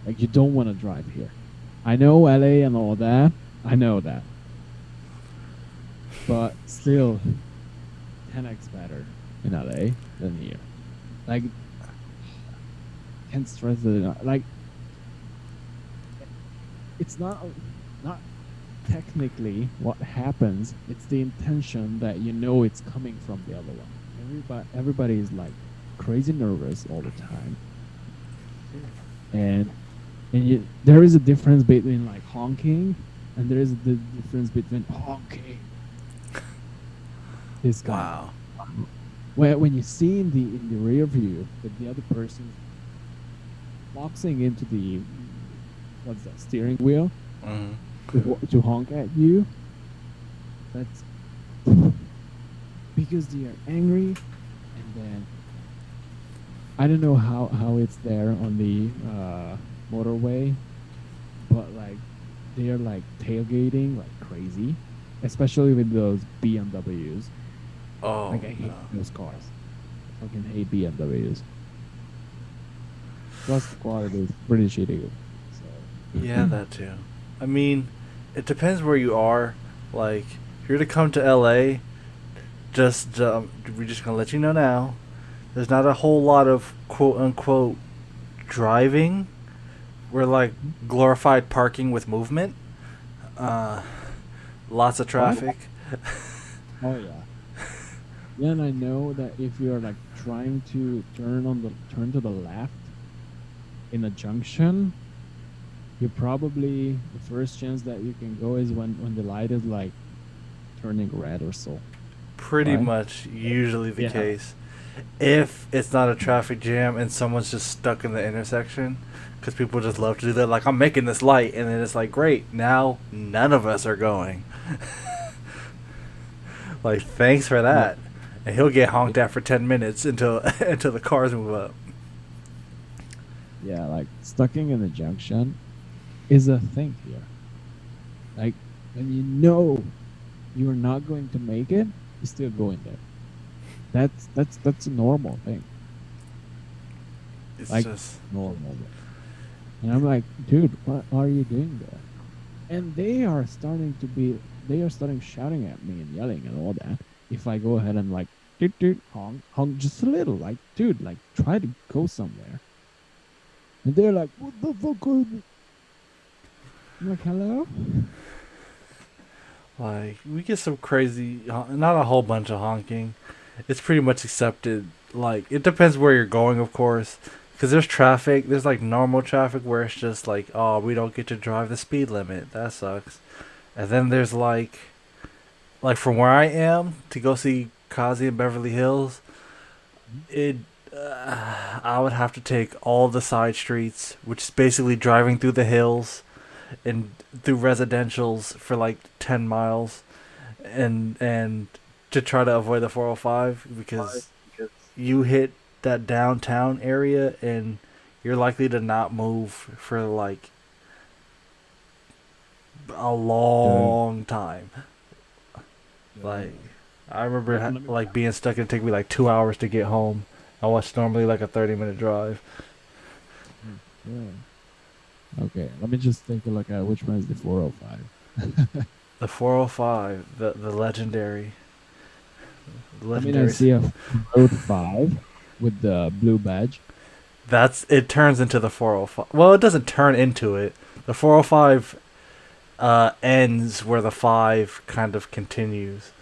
Like, you don't want to drive here. I know LA and all that. I know that. But still, 10x better in LA than here. Like, can't stress it enough. Like, it's not technically what happens. It's the intention that it's coming from the other one. Everybody is like crazy nervous all the time, and there is a difference between like honking, and there is the difference between honking. This guy. Wow. When you see in the rear view that the other person boxing into the steering wheel Mm-hmm. to honk at you, that's because they are angry, and then I don't know how it's there on the motorway, but like they are like tailgating like crazy, especially with those BMWs. Oh Like I hate no. those cars. Fucking hate BMWs. Plus the quality is pretty shitty. So Yeah, that too. I mean, it depends where you are. Like, if you're to come to LA, just we're just gonna let you know now. There's not a whole lot of quote unquote driving. We're like glorified parking with movement. Uh, Lots of what? traffic. Oh yeah. Then I know that if you are like trying to turn to the left in a junction, you probably the first chance that you can go is when the light is like turning red or so. Pretty Right? much usually the Yeah. case. If it's not a traffic jam and someone's just stuck in the intersection, because people just love to do that. Like, I'm making this light, and then it's like, great, now none of us are going. Like, thanks for Yeah. that. And he'll get honked at for 10 minutes until until the cars move up. Yeah, like stucking in the junction is a thing here. Like when you know you're not going to make it, you still go in there. That's a normal thing. It's Like just normal. And I'm like, dude, what are you doing there? And they are starting shouting at me and yelling and all that. If I go ahead and like toot toot honk just a little, like dude, like try to go somewhere. And they're like, what the fuck are you? I'm like, hello? like, we get some crazy, not a whole bunch of honking. It's pretty much accepted. Like, it depends where you're going, of course. Because there's traffic. There's like normal traffic where it's just like, oh, we don't get to drive the speed limit. That sucks. And then there's like from where I am to go see Kazi in Beverly Hills, it I would have to take all the side streets, which is basically driving through the hills and through residentials for like 10 miles, and to try to avoid the 405 because you hit that downtown area and you're likely to not move for like a long time. Like, I remember like being stuck and it take me like 2 hours to get home. I was normally like a 30-minute drive. Yeah. Okay, let me just take a look at which one is the 405. The 405, the legendary. The I mean, I legendary. see a road 5 with the blue badge. That's it turns into the 405. Well, it doesn't turn into it. The 405 ends where the 5 kind of continues.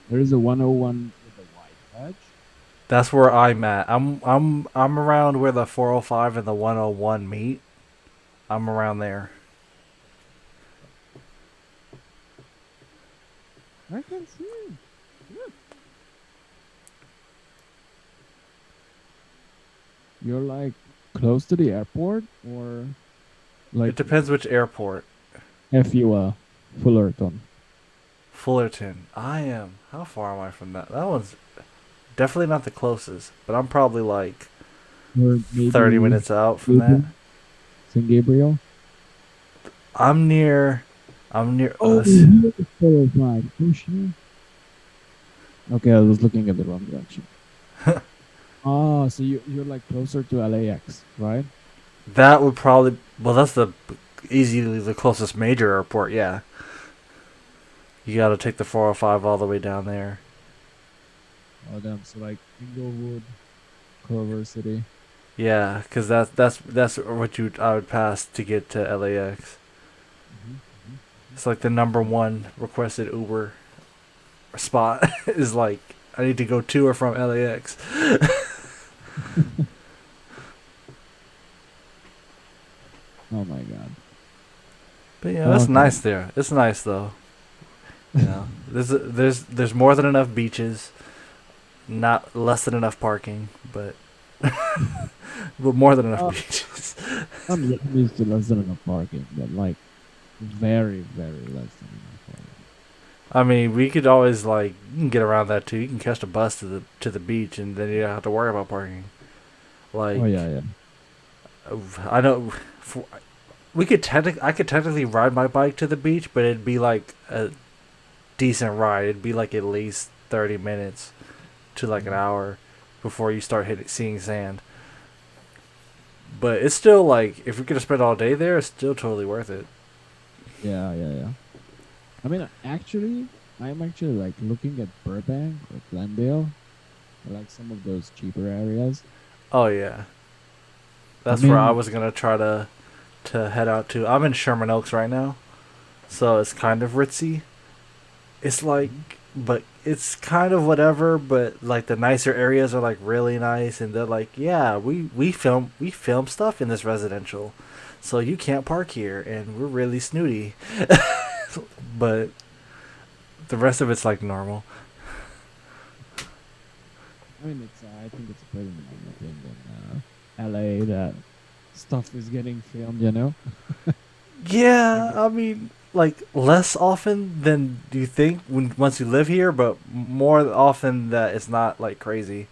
There is a 101 with a white badge. That's where I'm at. I'm around where the 405 and the 101 meet. I'm around there. I can see. Look. You're like close to the airport or like It depends which airport. FUA, Fullerton. Fullerton. I am. How far am I from that? That one's definitely not the closest, but I'm probably like Or maybe 30 minutes out from that. St. Gabriel. I'm near. Oh, here's the 405. Oh, shit. Okay, I was looking at the wrong direction. Oh, so you're like closer to LAX, right? That would probably. Well, that's the easily the closest major airport. Yeah. You got to take the 405 all the way down there. Oh, damn. So like Inglewood, Culver City. Yeah, because that's what I would pass to get to LAX. It's like the number one requested Uber spot is like I need to go to or from LAX. Oh my god. But yeah, that's Okay. nice there. It's nice though. You know, there's more than enough beaches, not less than enough parking, but but more than enough beaches. I'm used to less than enough parking, but like very, very less than enough parking. I mean, we could always you can get around that too. You can catch the bus to the beach, and then you don't have to worry about parking. Oh Like, yeah, yeah. I know, I could technically ride my bike to the beach, but it'd be like a decent ride. It'd be like at least 30 minutes to like an Mhm. hour before you start seeing sand. But it's still if you're gonna spend all day there, it's still totally worth it. Yeah, yeah, yeah. I mean, actually, I'm actually like looking at Burbank or Glendale, or like some of those cheaper areas. Oh yeah, I that's where I mean, was gonna try to head out to. I'm in Sherman Oaks right now, so it's kind of ritzy. It's mhm. but it's kind of whatever. But like the nicer areas are like really nice, and they're like, yeah, we film stuff in this residential, so you can't park here, and we're really snooty. But the rest of it's like normal. I mean, I think it's pretty normal thing in LA that stuff is getting filmed. Like, Yeah, I mean, less often than you think once you live here, but more often that it's not like crazy.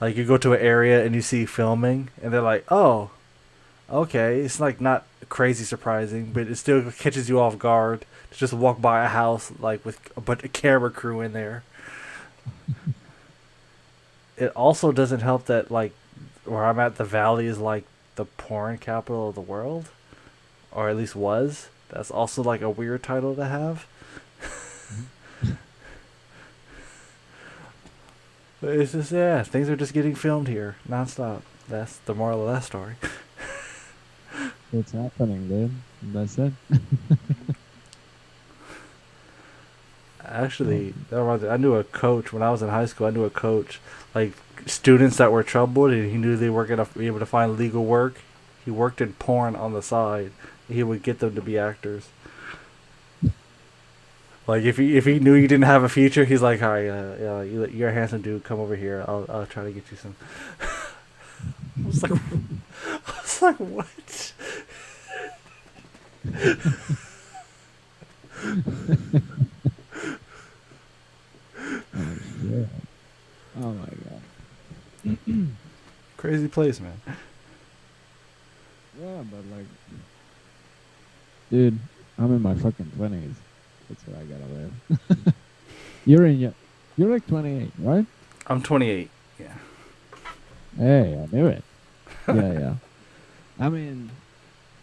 Like you go to an area and you see filming, and they're like, "Oh, okay." It's like not crazy surprising, but it still catches you off guard to just walk by a house like with a bunch of camera crew in there. It also doesn't help that where I'm at, the valley is like the porn capital of the world, or at least was. That's also like a weird title to have. mhm. But it's just, yeah, things are just getting filmed here nonstop. That's the moral of that story. It's happening, dude. That's it. Oh, Actually, that reminds me, I knew a coach when I was in high school. I knew a coach, like students that were troubled, and he knew they weren't gonna be able to find legal work. He worked in porn on the side. He would get them to be actors. Like if he knew you didn't have a future, he's like, "All right, yeah, you're a handsome dude. Come over here. I'll try to get you some." I was like, I was like, what? oh shit. Oh my god. Crazy place, man. Yeah, but like, dude, I'm in my fucking 20s. That's what I gotta live. You're like 28, right? I'm 28. Yeah. Hey, I knew it. Yeah, yeah. I mean,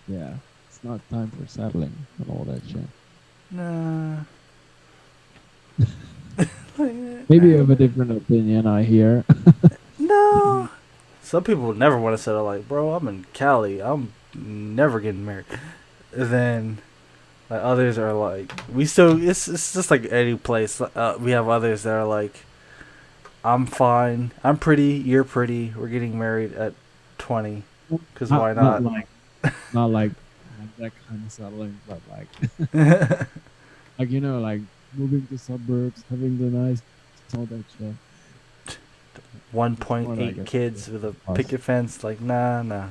yeah, it's not time for settling and all that shit. Nah. Maybe you have a different opinion, I hear. No. Some people would never want to settle. Like, bro, I'm in Cali. I'm never getting married. Then, others are like, we still. It's just like any place. We have others that are like, I'm fine. I'm pretty. You're pretty. We're getting married at 20. Cause not, why not not? like, not like that kind of settling, but like like moving to suburbs, having the nice, all that shit. It's more like 1.8 a kids with a plus. picket fence. Like, nah.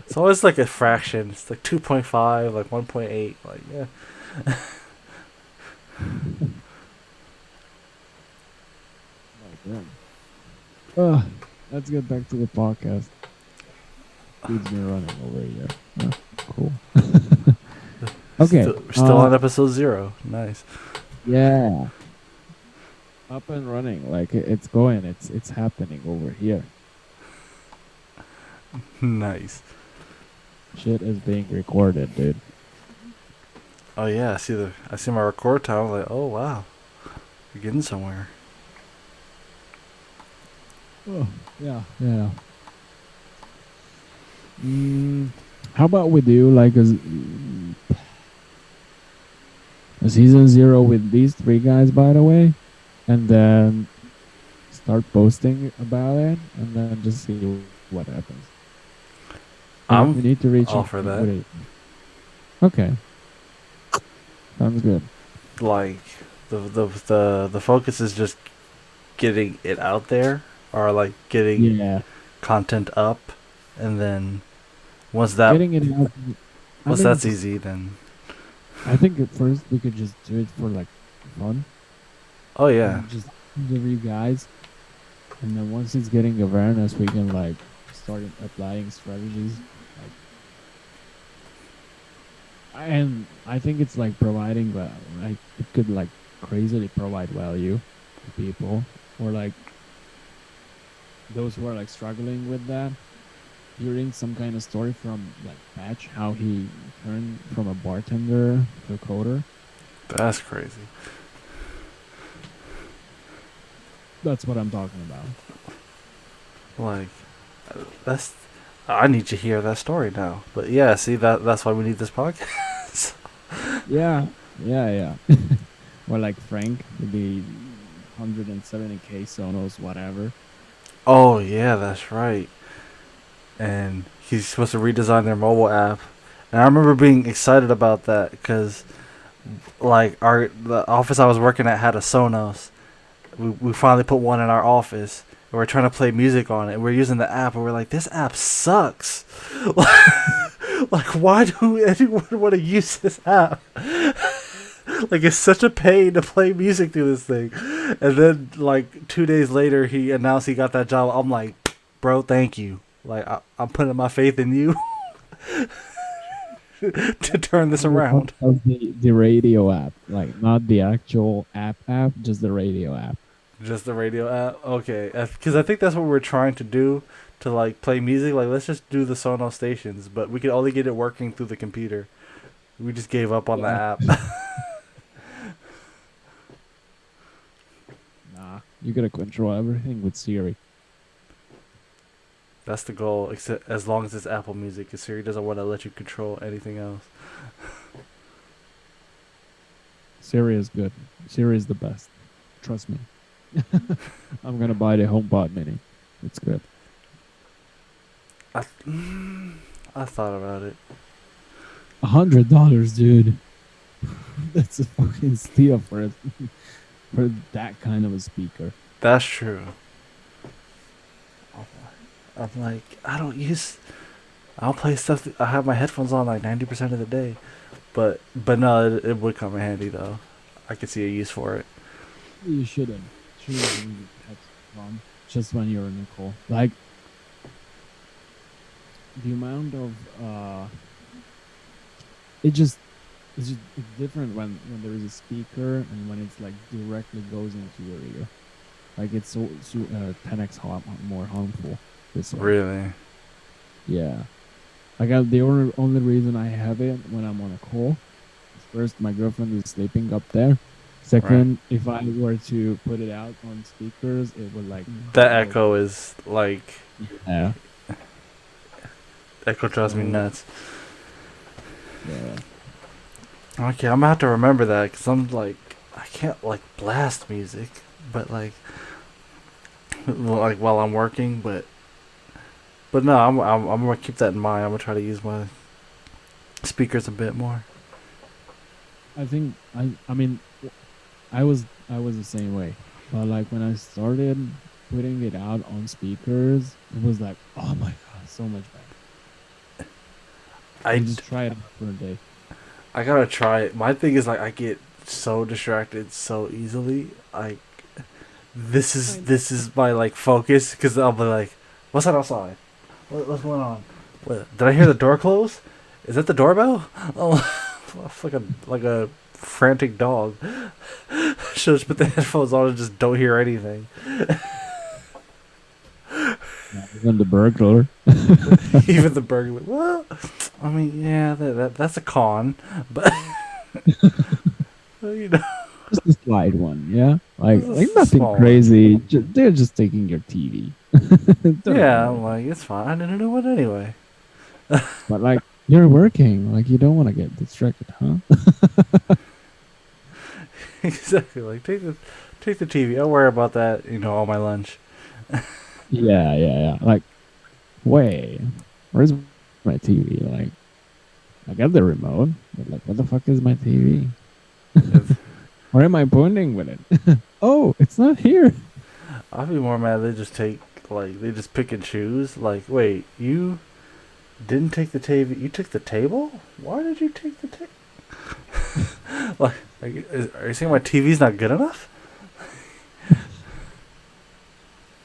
It's always like a fraction. It's like 2.5, like 1.8. Like, yeah. Oh, damn. Uh, let's get back to the podcast. Dude's been running over here. Yeah, cool. Okay. Still on episode 0. Nice. Yeah. Up and running. Like it's going. It's happening over here. Nice. Shit is being recorded, dude. Oh yeah, I see my record time. I'm like, oh wow, you're getting somewhere. Oh, yeah. Yeah. How about we do like a season 0 with these three guys, by the way, and then start posting about it, and then just see what happens. I'm We need to reach all out for to that. 40. Okay, sounds good. Like the focus is just getting it out there, or like getting Yeah, content up, and then once that getting it out. I once mean, that's easy, then I think at first we could just do it for like fun Oh yeah, and just interview guys, and then once it's getting awareness, we can like start applying strategies. Like, and I think it's like providing like it could like crazily provide value to people, or like those who are like struggling with that. Hearing some kind of story from like Patch, how he turned from a bartender to a coder. that's crazy. That's what I'm talking about. Like, that's. I need to hear that story now. But yeah, see that's why we need this podcast. Yeah, yeah. Or like Frank with the 170K Sonos, whatever. Oh yeah, that's right. And he's supposed to redesign their mobile app. And I remember being excited about that because, like, the office I was working at had a Sonos. We finally put one in our office. And we're trying to play music on it. And we're using the app, and we're like, this app sucks. Like, why do anyone want to use this app? Like, it's such a pain to play music through this thing. And then, like, 2 days later, he announced he got that job. I'm like, bro, thank you. Like, I'm putting my faith in you to turn this around. Of the radio app, like not the actual app, just the radio app. Just the radio app? Okay. Because I think that's what we're trying to do to, like, play music. Like, let's just do the Sonos stations. But we could only get it working through the computer. We just gave up on the app. Nah, you gotta control everything with Siri. That's the goal, except as long as it's Apple Music, because Siri doesn't want to let you control anything else. Siri is good. Siri is the best. Trust me. I'm gonna buy the HomePod Mini. It's good. I thought about it. $100, dude. That's a fucking steal for for that kind of a speaker. That's true. I'm like, I don't play stuff. I have my headphones on like 90% of the day, but no, it would come in handy though. I could see a use for it. You shouldn't. Shouldn't use headphones on just when you're in a call. Like the amount of it's different when there is a speaker and when it's like directly goes into your ear. Like it's 10x more harmful. This way. Really? Yeah. Like the only reason I have it when I'm on a call is first my girlfriend is sleeping up there. Second, if I were to put it out on speakers, it would like the echo is like yeah. Echo drives me nuts. Yeah. Okay, I'm gonna have to remember that because I'm like I can't like blast music, but like while I'm working, but no, I'm gonna keep that in mind. I'm gonna try to use my speakers a bit more. I think I mean I was the same way. But like when I started putting it out on speakers, it was like, oh my god, so much better. I just try it out for a day. I gotta try it. My thing is like I get so distracted so easily. Like this is my like focus because I'll be like, what's that outside? What's going on? What, did I hear the door close? Is that the doorbell? Oh, like a frantic dog. Should just put the headphones on and just don't hear anything. Even the burglar. Even the burglar. Well, I mean, yeah, that's a con, but you know, just a slight one, yeah. Like nothing small crazy. They're just taking your TV. yeah, I'm like it's fine. I didn't know what anyway. But like you're working, like you don't want to get distracted, huh? Exactly. Like take the TV. I'll worry about that. On my lunch. Yeah. Like, wait, where's my TV? Like, I got the remote, but like, what the fuck is my TV? Where am I pointing with it? Oh, it's not here. I'd be more mad. They just pick and choose. Like, wait, you didn't take the TV. You took the table. Why did you take the table? Like, are you saying my TV's not good enough?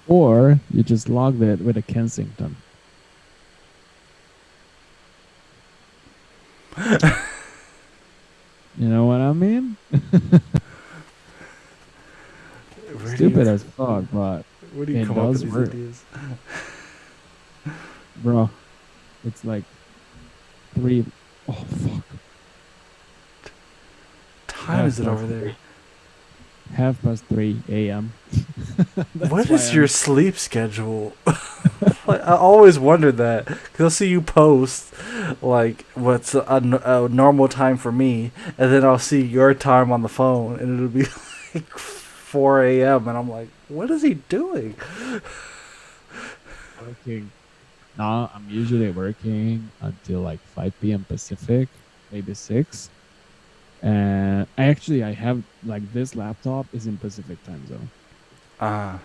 Or you just logged it with a Kensington. You know what I mean? Where do Stupid you as fuck, but where do you it come up with does these work, ideas? bro. It's like 3. Oh fuck! Time is it over there? 3:30 a.m. That's What why is your sleep schedule? Like, I always wondered that because I'll see you post like what's a normal time for me, and then I'll see your time on the phone, and it'll be like 4 a.m. and I'm like, what is he doing? working. Now I'm usually working until like 5 p.m. Pacific, maybe 6. And I have like this laptop is in Pacific time zone. Ah,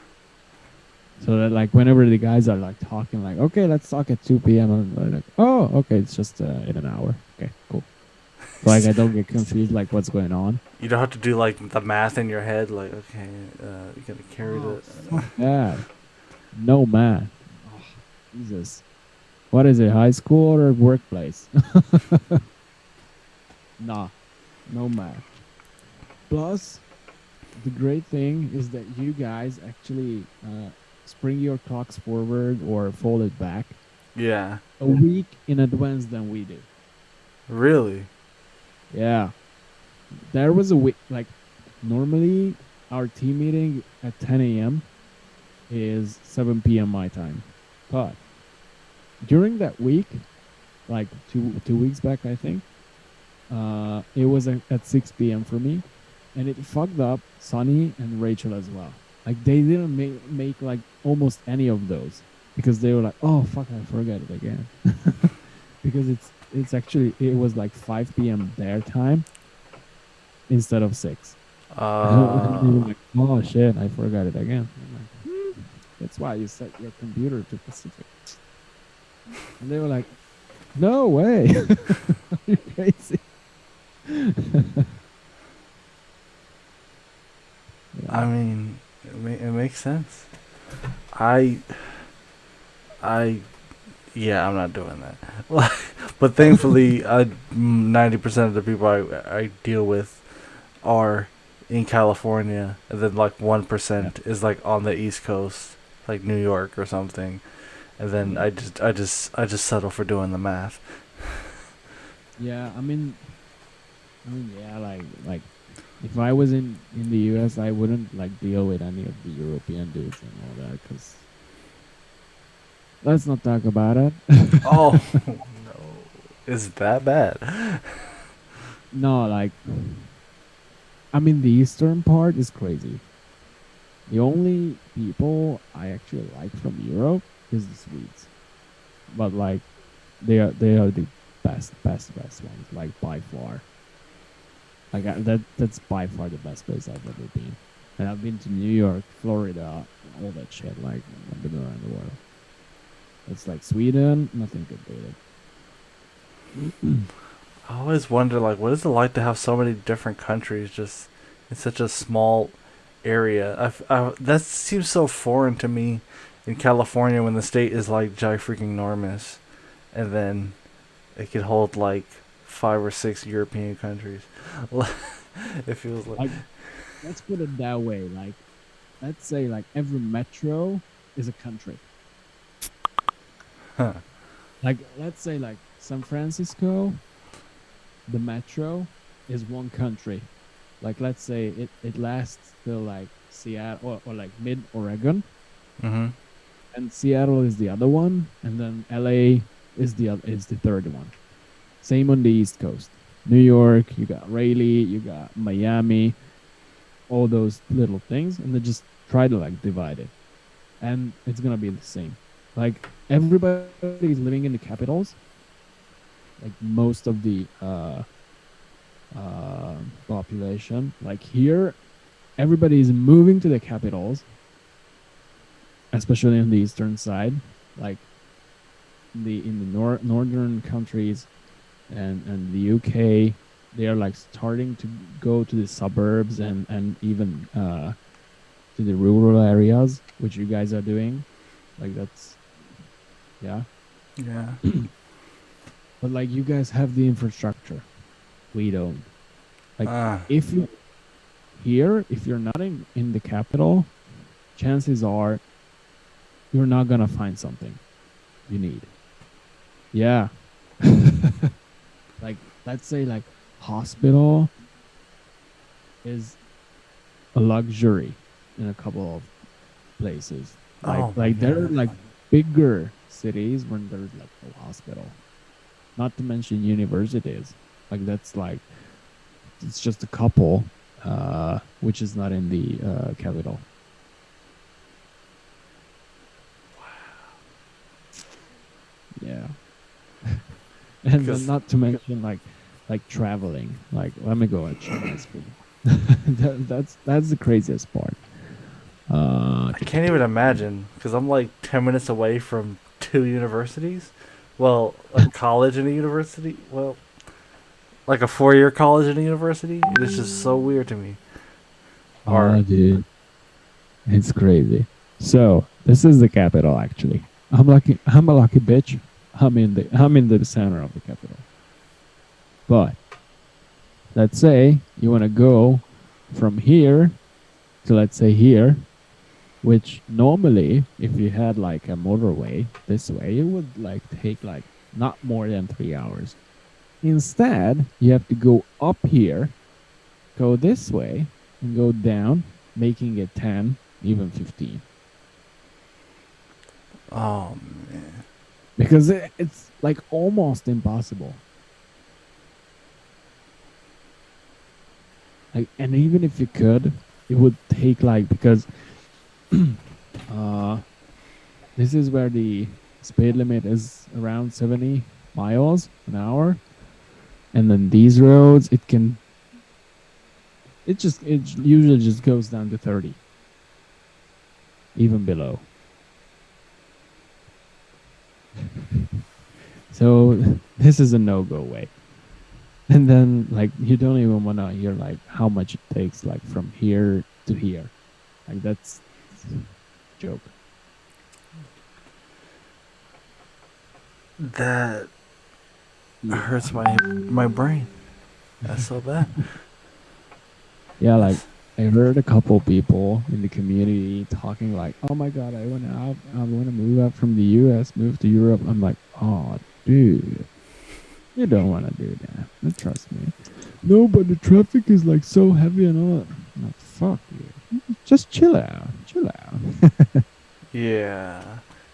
So that like whenever the guys are like talking like, okay, let's talk at 2 p.m. I'm like, oh, okay, it's just in an hour. Okay, cool. So like I don't get confused like what's going on. you don't have to do like the math in your head. Like, okay, you gotta carry Oh, the. fuck that. No man. Oh, Jesus. What is it, high school or workplace? Nah, no math. Plus, the great thing is that you guys actually spring your clocks forward or fold it back Yeah, a week in advance than we do. really. Yeah. There was a week, like, normally our team meeting at 10 a.m. is 7 p.m. my time. But during that week, like 2 weeks back, I think, it was at 6 p.m. for me, and it fucked up Sunny and Rachel as well. Like they didn't make like almost any of those because they were like, oh fuck, I forgot it again. Because it's actually it was like 5 p.m. their time instead of 6. And they were like, oh shit, I forgot it again. I'm like, that's why you set your computer to Pacific. And they were like, no way. You're crazy. I mean, it makes sense. I, I, yeah, I'm not doing that. But thankfully, 90% of the people I deal with are in California, and then like 1% is like on the East Coast, like New York or something, and then I just settle for doing the math. Yeah, I mean, yeah, like if I was in the US, I wouldn't like deal with any of the European dudes and all that because let's not talk about it. Oh no, is that bad? No, like I mean, the eastern part is crazy. The only people I actually like from Europe is the Swedes, but like they are the best ones, like by far. Like that's by far the best place I've ever been. And I've been to New York, Florida, all that shit. Like I've been around the world. It's like Sweden, nothing could beat it. I always wonder, like, what is it like to have so many different countries just in such a small area? That seems so foreign to me in California when the state is like giant freaking enormous, and then it could hold like 5 or 6 European countries. It feels like. Like let's put it that way. Like let's say like every metro is a country. Huh. Like let's say like San Francisco, the metro is one country. Like let's say it lasts till like Seattle or like mid Oregon, Mm-hmm. and Seattle is the other one, and then LA is the third one. Same on the East Coast. New York, you got Raleigh, you got Miami, all those little things, and they just try to like divide it, and it's gonna be the same. Like everybody is living in the capitals. Like most of the population, like here, everybody is moving to the capitals, especially on the eastern side, like in the northern countries and the UK, they are like starting to go to the suburbs and even to the rural areas, which you guys are doing. Like that's yeah. Yeah. But like you guys have the infrastructure. We don't. Like Ah. if you here, if you're not in the capital, chances are you're not gonna find something you need. Yeah. Like let's say like hospital is a luxury in a couple of places. Oh my Like there are god. like bigger cities when there's like no hospital. Not to mention universities. Like that's like it's just a couple, which is not in the capital. Yeah. And then Because not to mention like traveling. Like let me go at China school. That's the craziest part. I can't even imagine. Because I'm like 10 minutes away from two universities. Well, a college and a university. Well, like a 4-year college and a university. It is just so weird to me. Oh, dude, it's crazy. So this is the capital, actually. I'm lucky. I'm a lucky bitch. I'm in the center of the capital. But let's say you want to go from here to let's say here, which normally, if you had like a motorway this way, it would like take like not more than 3 hours. Instead, you have to go up here, go this way, and go down, making it 10, even 15. Oh man. Because it's like almost impossible. Like, and even if you could, it would take like because uh, this is where the speed limit is around 70 miles an hour, and then these roads it usually just goes down to 30, even below. So this is a no-go way. And then like you don't even want to hear like how much it takes like from here to here. Like that's a joke. That hurts my brain. That's so bad. Yeah, like I heard a couple people in the community talking like, "Oh my god, I want to move out from the US, move to Europe." I'm like, "Oh, dude, you don't want to do that. Trust me." No, but the traffic is like so heavy and all that. I'm like, fuck you. Just chill out. Chill out. Yeah.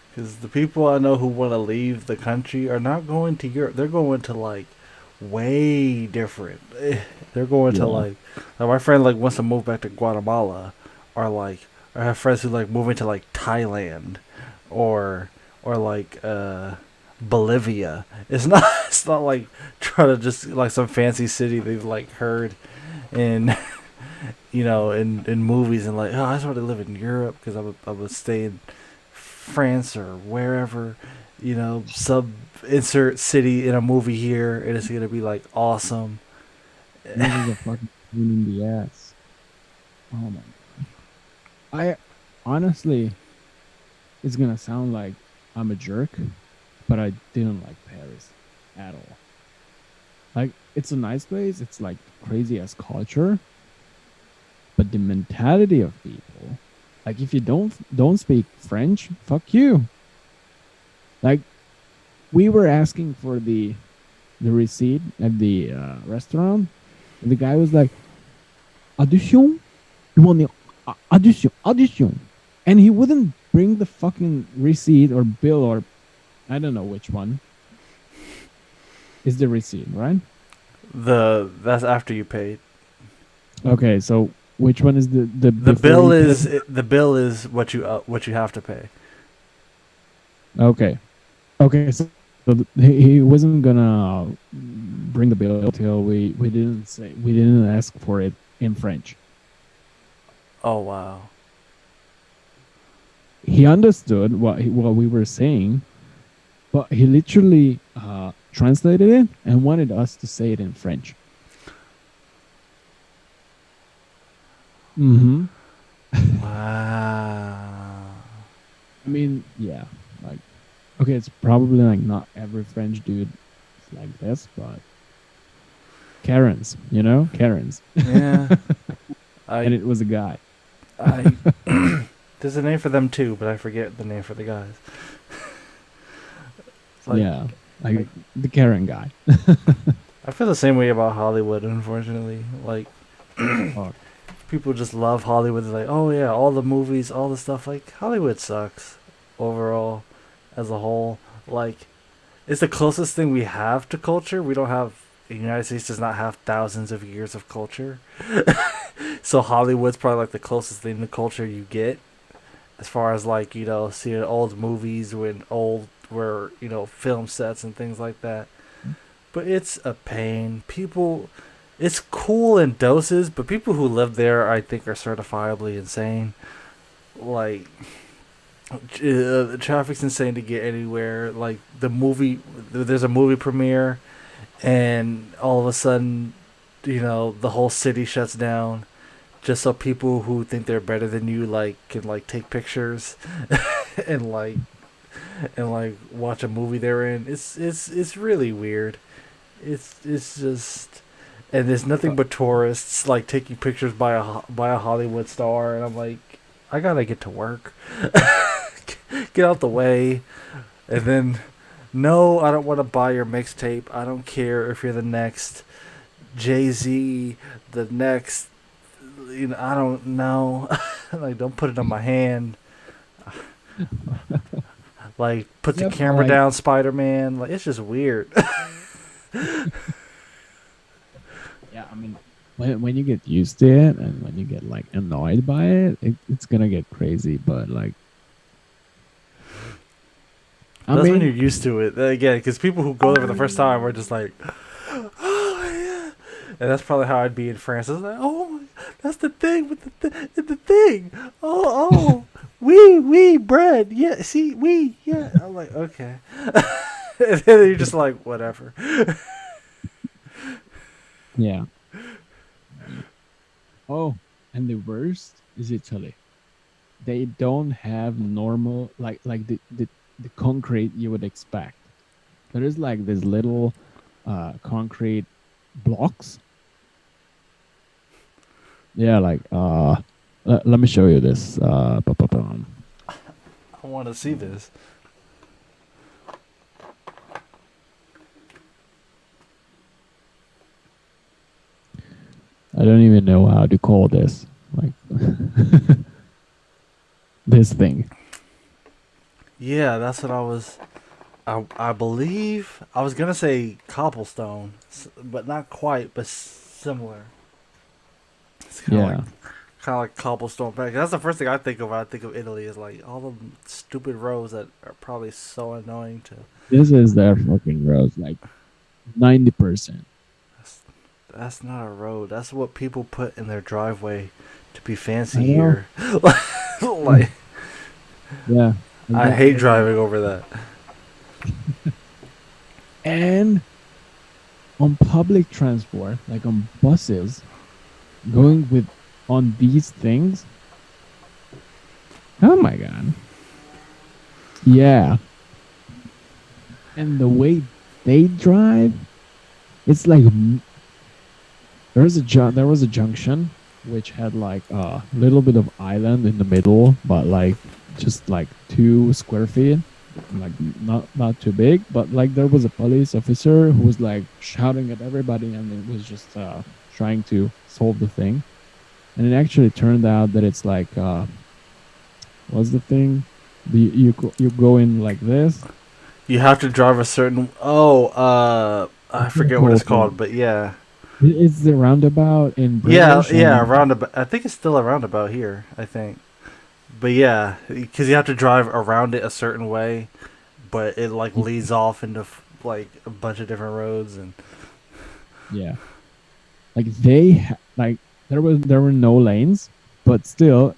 Because the people I know who want to leave the country are not going to Europe. They're going to like way different. They're going to Yeah. like my friend like wants to move back to Guatemala, or like I have friends who like moving to like Thailand, or like Bolivia. It's not it's not like trying to just like some fancy city they've like heard in in movies and like, oh, I just want to live in Europe because I would stay in France or wherever, sub insert city in a movie here, and it's gonna be like awesome. This is a fucking pain in the ass. Oh my god. I honestly, it's gonna sound like I'm a jerk, but I didn't like Paris at all. Like, it's a nice place. It's like crazy as culture, but the mentality of people, like if you don't speak French, fuck you. Like, we were asking for the receipt at the restaurant, and the guy was like, "Addition, you want the addition," and he wouldn't bring the fucking receipt or bill, or I don't know which one is the receipt, right? That's after you paid. Okay, so which one is the The before bill you is pay? the bill is what you have to pay. Okay. Okay, so he wasn't gonna bring the bill till we didn't ask for it in French. Oh wow. He understood what we were saying, but he literally translated it and wanted us to say it in French. Mm-hmm. Wow. I mean, yeah, like okay, it's probably like not every French dude is like this, but Karens, Karens, Yeah. and I it was a guy. I there's a name for them too, but I forget the name for the guys. It's Yeah, like like the Karen guy. I feel the same way about Hollywood, unfortunately. Like Fuck. people just love Hollywood. They're like, oh yeah, all the movies, all the stuff. Like Hollywood sucks overall, as a whole. Like it's the closest thing we have to culture. We don't have the United States does not have thousands of years of culture. So Hollywood's probably like the closest thing to culture you get, as far as like seeing old movies when old where film sets and things like that. But it's a pain. People, it's cool in doses, but people who live there, I think, are certifiably insane. Like, the traffic's insane to get anywhere. Like there's a movie premiere, and all of a sudden, the whole city shuts down, just so people who think they're better than you can take pictures, and watch a movie they're in. It's really weird. It's just, and there's nothing but tourists taking pictures by a Hollywood star, and I'm like, I gotta get to work, get out the way, and then no, I don't want to buy your mixtape. I don't care if you're the next Jay-Z, the next, I don't know, don't put it on my hand. Put the Yep, camera down, Spider-Man. It's just weird. yeah, I mean, when you get used to it and when you get annoyed by it's gonna get crazy. But That's when you're used to it. Again, because people who go there for the first time are just like, oh yeah, and that's probably how I'd be in France. It's like, oh, that's the thing with the thing. Oh, we bread. Yeah, see, yeah. I'm like, okay, and then you're just like, whatever. yeah. Oh, and the worst is Italy. They don't have normal the concrete you would expect. There is this little concrete blocks. Yeah, let me show you this. I want to see this. I don't even know how to call this. This thing. Yeah, that's what I was. I believe I was gonna say cobblestone, but not quite, but similar. It's kind of like cobblestone. That's the first thing I think of when I think of Italy is all the stupid roads that are probably so annoying to. This is their fucking roads, 90%. That's not a road. That's what people put in their driveway to be fancy here. Yeah. I hate driving over that. And on public transport, on buses, going on these things. Oh my god. Yeah. And the way they drive, it's there was a junction which had a little bit of island in the middle, but just 2 square feet, not too big, but there was a police officer who was shouting at everybody, and it was just trying to solve the thing. And it actually turned out that it's what's the thing? You go in like this. You have to drive a certain. I forget what it's called, but yeah. It's the roundabout in British. Yeah, roundabout. I think it's still a roundabout here. I think, but yeah, because you have to drive around it a certain way, but it leads off into a bunch of different roads and. Yeah, there were no lanes, but still,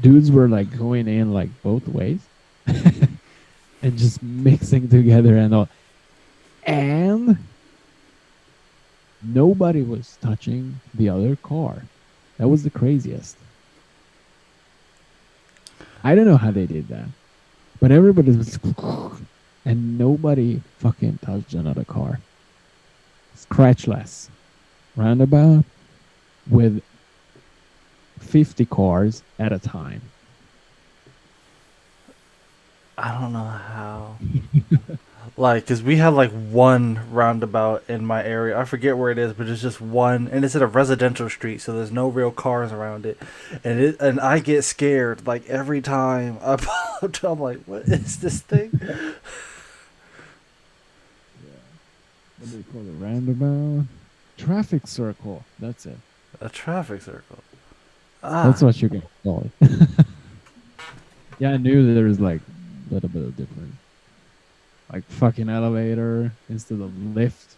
dudes were going in both ways, and just mixing together and all, and nobody was touching the other car. That was the craziest. I don't know how they did that, but everybody was, and nobody fucking touched another car. Scratchless roundabout with 50 cars at a time. I don't know how. Like, cause we have like one roundabout in my area. I forget where it is, but it's just one, and it's at a residential street, so there's no real cars around it. And I get scared like every time I pull up to. I'm like, what is this thing? What do you call it? Roundabout? Traffic circle. That's it. A traffic circle. That's what you're gonna call it. Yeah, I knew there was like a little bit of difference. Like fucking elevator instead of lift.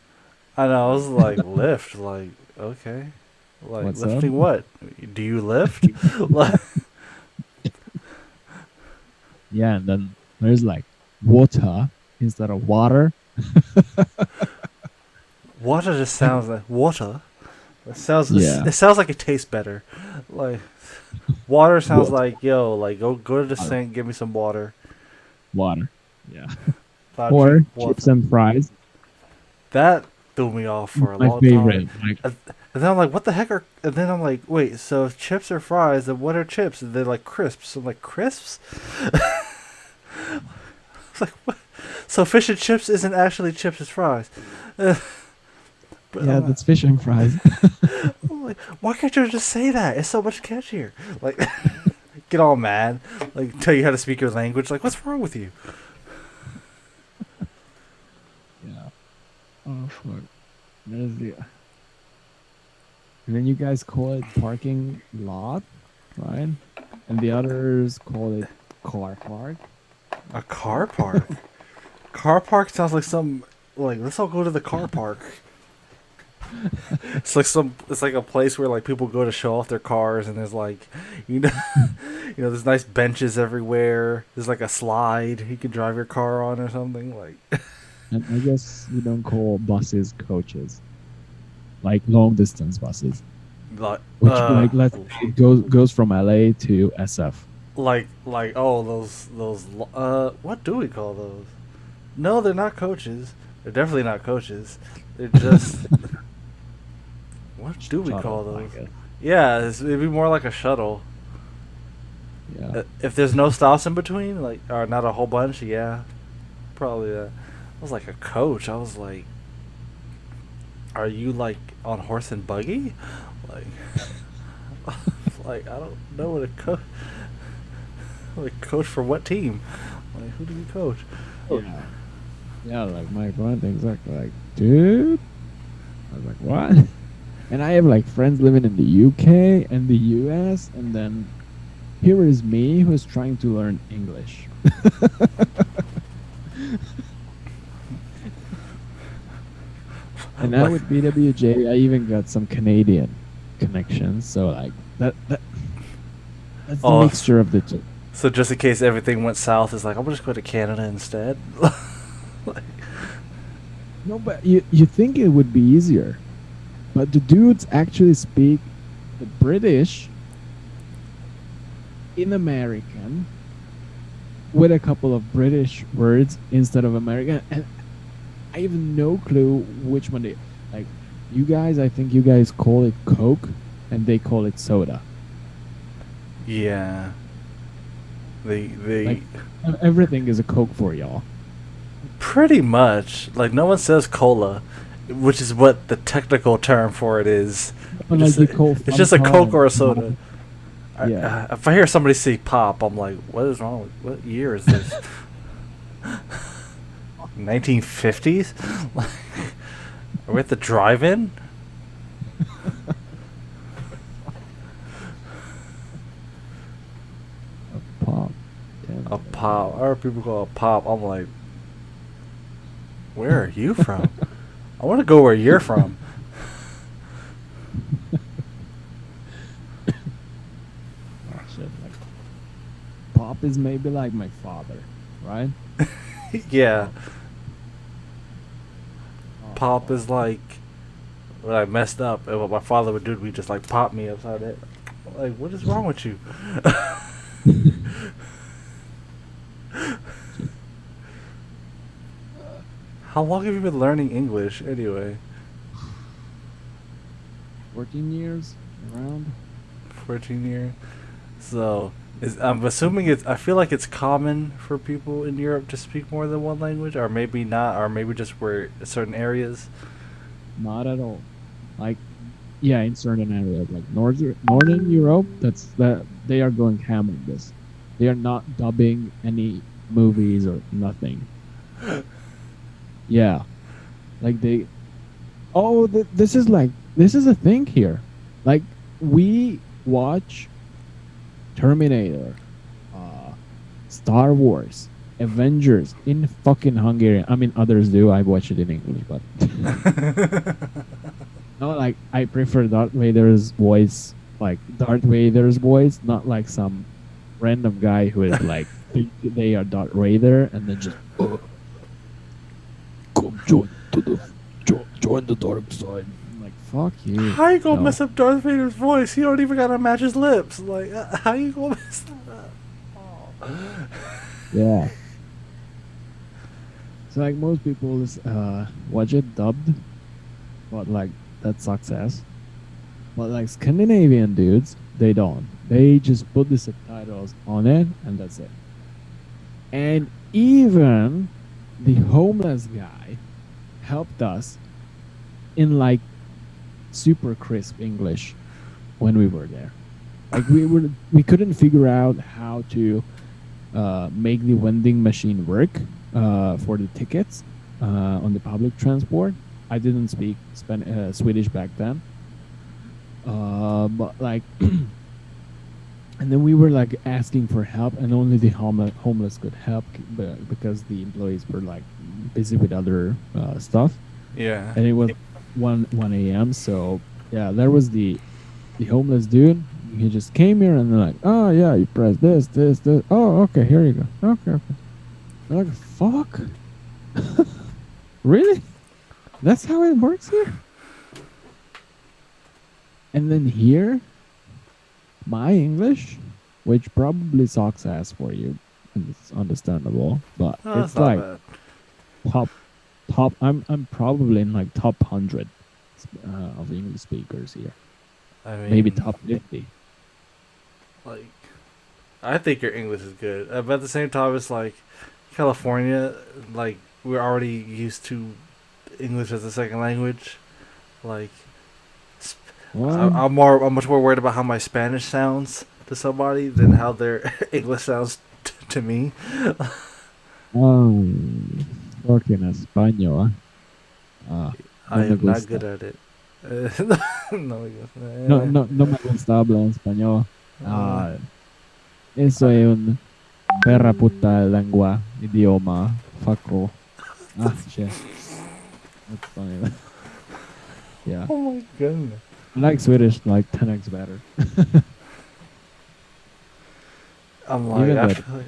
I know. I was like, lift. Like, okay. Like, What's lifting up? what? Do you lift? Like, Yeah, and then there's like water instead of water. water just sounds like water. It sounds. Yeah. It sounds like it tastes better. Like, water sounds Water. like, yo, like go to the Water. sink, give me some water. Water. Yeah. I'll Or drink water. chips and fries. That threw me off for a My long favorite. time. Like, And then I'm like, what the heck are? And then I'm like, wait, so if chips are fries, then what are chips? And they're like crisps. I'm like, crisps? It's like, what? So fish and chips isn't actually chips, it's fries. But yeah, that's fish and fries. I'm like, why can't you just say that? It's so much catchier. Like, get all mad. Like, tell you how to speak your language. Like, what's wrong with you? Yeah. Oh fuck. There's the. And then you guys call it parking lot, right? And the others call it car park. A car park? Car park sounds like some, like, let's all go to the car park. It's like a place where like people go to show off their cars, and there's like, you know, there's nice benches everywhere. There's like a slide you can drive your car on or something. Like, And I guess you don't call buses coaches, like long distance buses, like, which like let's say it goes from LA to SF. like oh those what do we call those? No, they're not coaches. They're definitely not coaches. They're just what do we call Shuttle, I those? guess. Yeah, it'd be more like a shuttle. Yeah. If there's no stops in between, like, or not a whole bunch, yeah, probably that. I was like a coach. I was like, are you like on horse and buggy? Like, like I don't know what a coach. Like, coach for what team? Like, who do you coach? Yeah. Yeah, like my friend exactly like, dude. I was like, what? And I have like friends living in the UK and the US, and then here is me who's trying to learn English. And now with BWJ, I even got some Canadian connections. So like that's the Oh, mixture of the two. So just in case everything went south, it's like, I'm gonna just go to Canada instead. Like, No, but you think it would be easier, but the dudes actually speak the British in American with a couple of British words instead of American, and I have no clue which one they like. You guys, I think you guys call it Coke, and they call it soda. yeah. They Like everything is a Coke for y'all. pretty much, like, no one says cola, which is what the technical term for it is. But Just like you call it's just a Fanta Coke or a and soda. Yeah. If I hear somebody say pop, I'm like, what is wrong with, what year is this? 1950s? Like, are we at the drive-in? Pop. A pop. I heard people call it pop. I'm like, where are you from? I want to go where you're from. Oh, shit, like, Pop is maybe like my father, right? Yeah. Oh, Pop is like when I messed up, and what my father would do would be just like pop me upside the head. Like, what is wrong with you? How long have you been learning English anyway? 14 years around. 14 years. So, I'm assuming it's. I feel like it's common for people in Europe to speak more than one language, or maybe not, or maybe just where certain areas. Not at all. Like, yeah, in certain areas, like Northern Europe, that they are going ham on this. They are not dubbing any movies or nothing. Yeah, like they. Oh, this is a thing here. Like we watch Terminator, Star Wars, Avengers in fucking Hungarian. I mean, others do. I watch it in English, but no, like I prefer Darth Vader's voice, not like some random guy who is like think they are Darth Vader and then just come join the dark side. I'm like, fuck you. How you gonna No. mess up Darth Vader's voice? He don't even gotta match his lips. Like, how you gonna mess that up? Oh. Yeah. So like most people watch it dubbed, but like that sucks ass. But like Scandinavian dudes, they don't. They just put the subtitles on it and that's it. And even the homeless guy helped us in like super crisp English when we were there. Like we couldn't figure out how to make the vending machine work for the tickets on the public transport. I didn't speak Swedish back then, but like, and then we were like asking for help, and only the homeless could help because the employees were like busy with other stuff. Yeah. And it was 1 a.m. So yeah, there was the homeless dude. He just came here and they're like, oh yeah, you press this. Oh, okay, here you go. Okay. They're like, fuck? Really? That's how it works here? And then here, my English, which probably sucks ass for you, and it's understandable, but Oh, it's that's not like bad. top. I'm probably in like top 100 of English speakers here. I mean, Maybe top 50. Like, I think your English is good, but at the same time, it's like California. Like, we're already used to English as a second language. Like, I'm much more worried about how my Spanish sounds to somebody than how their English sounds to me. Talking español. I me am not gusta. good at it. No, No me gusta hablar español. Eso es un perra puta lengua, idioma, fucko. Shit. That's funny. Yeah. Oh my goodness. I like Swedish like 10x better. I'm like, Even I that- feel like,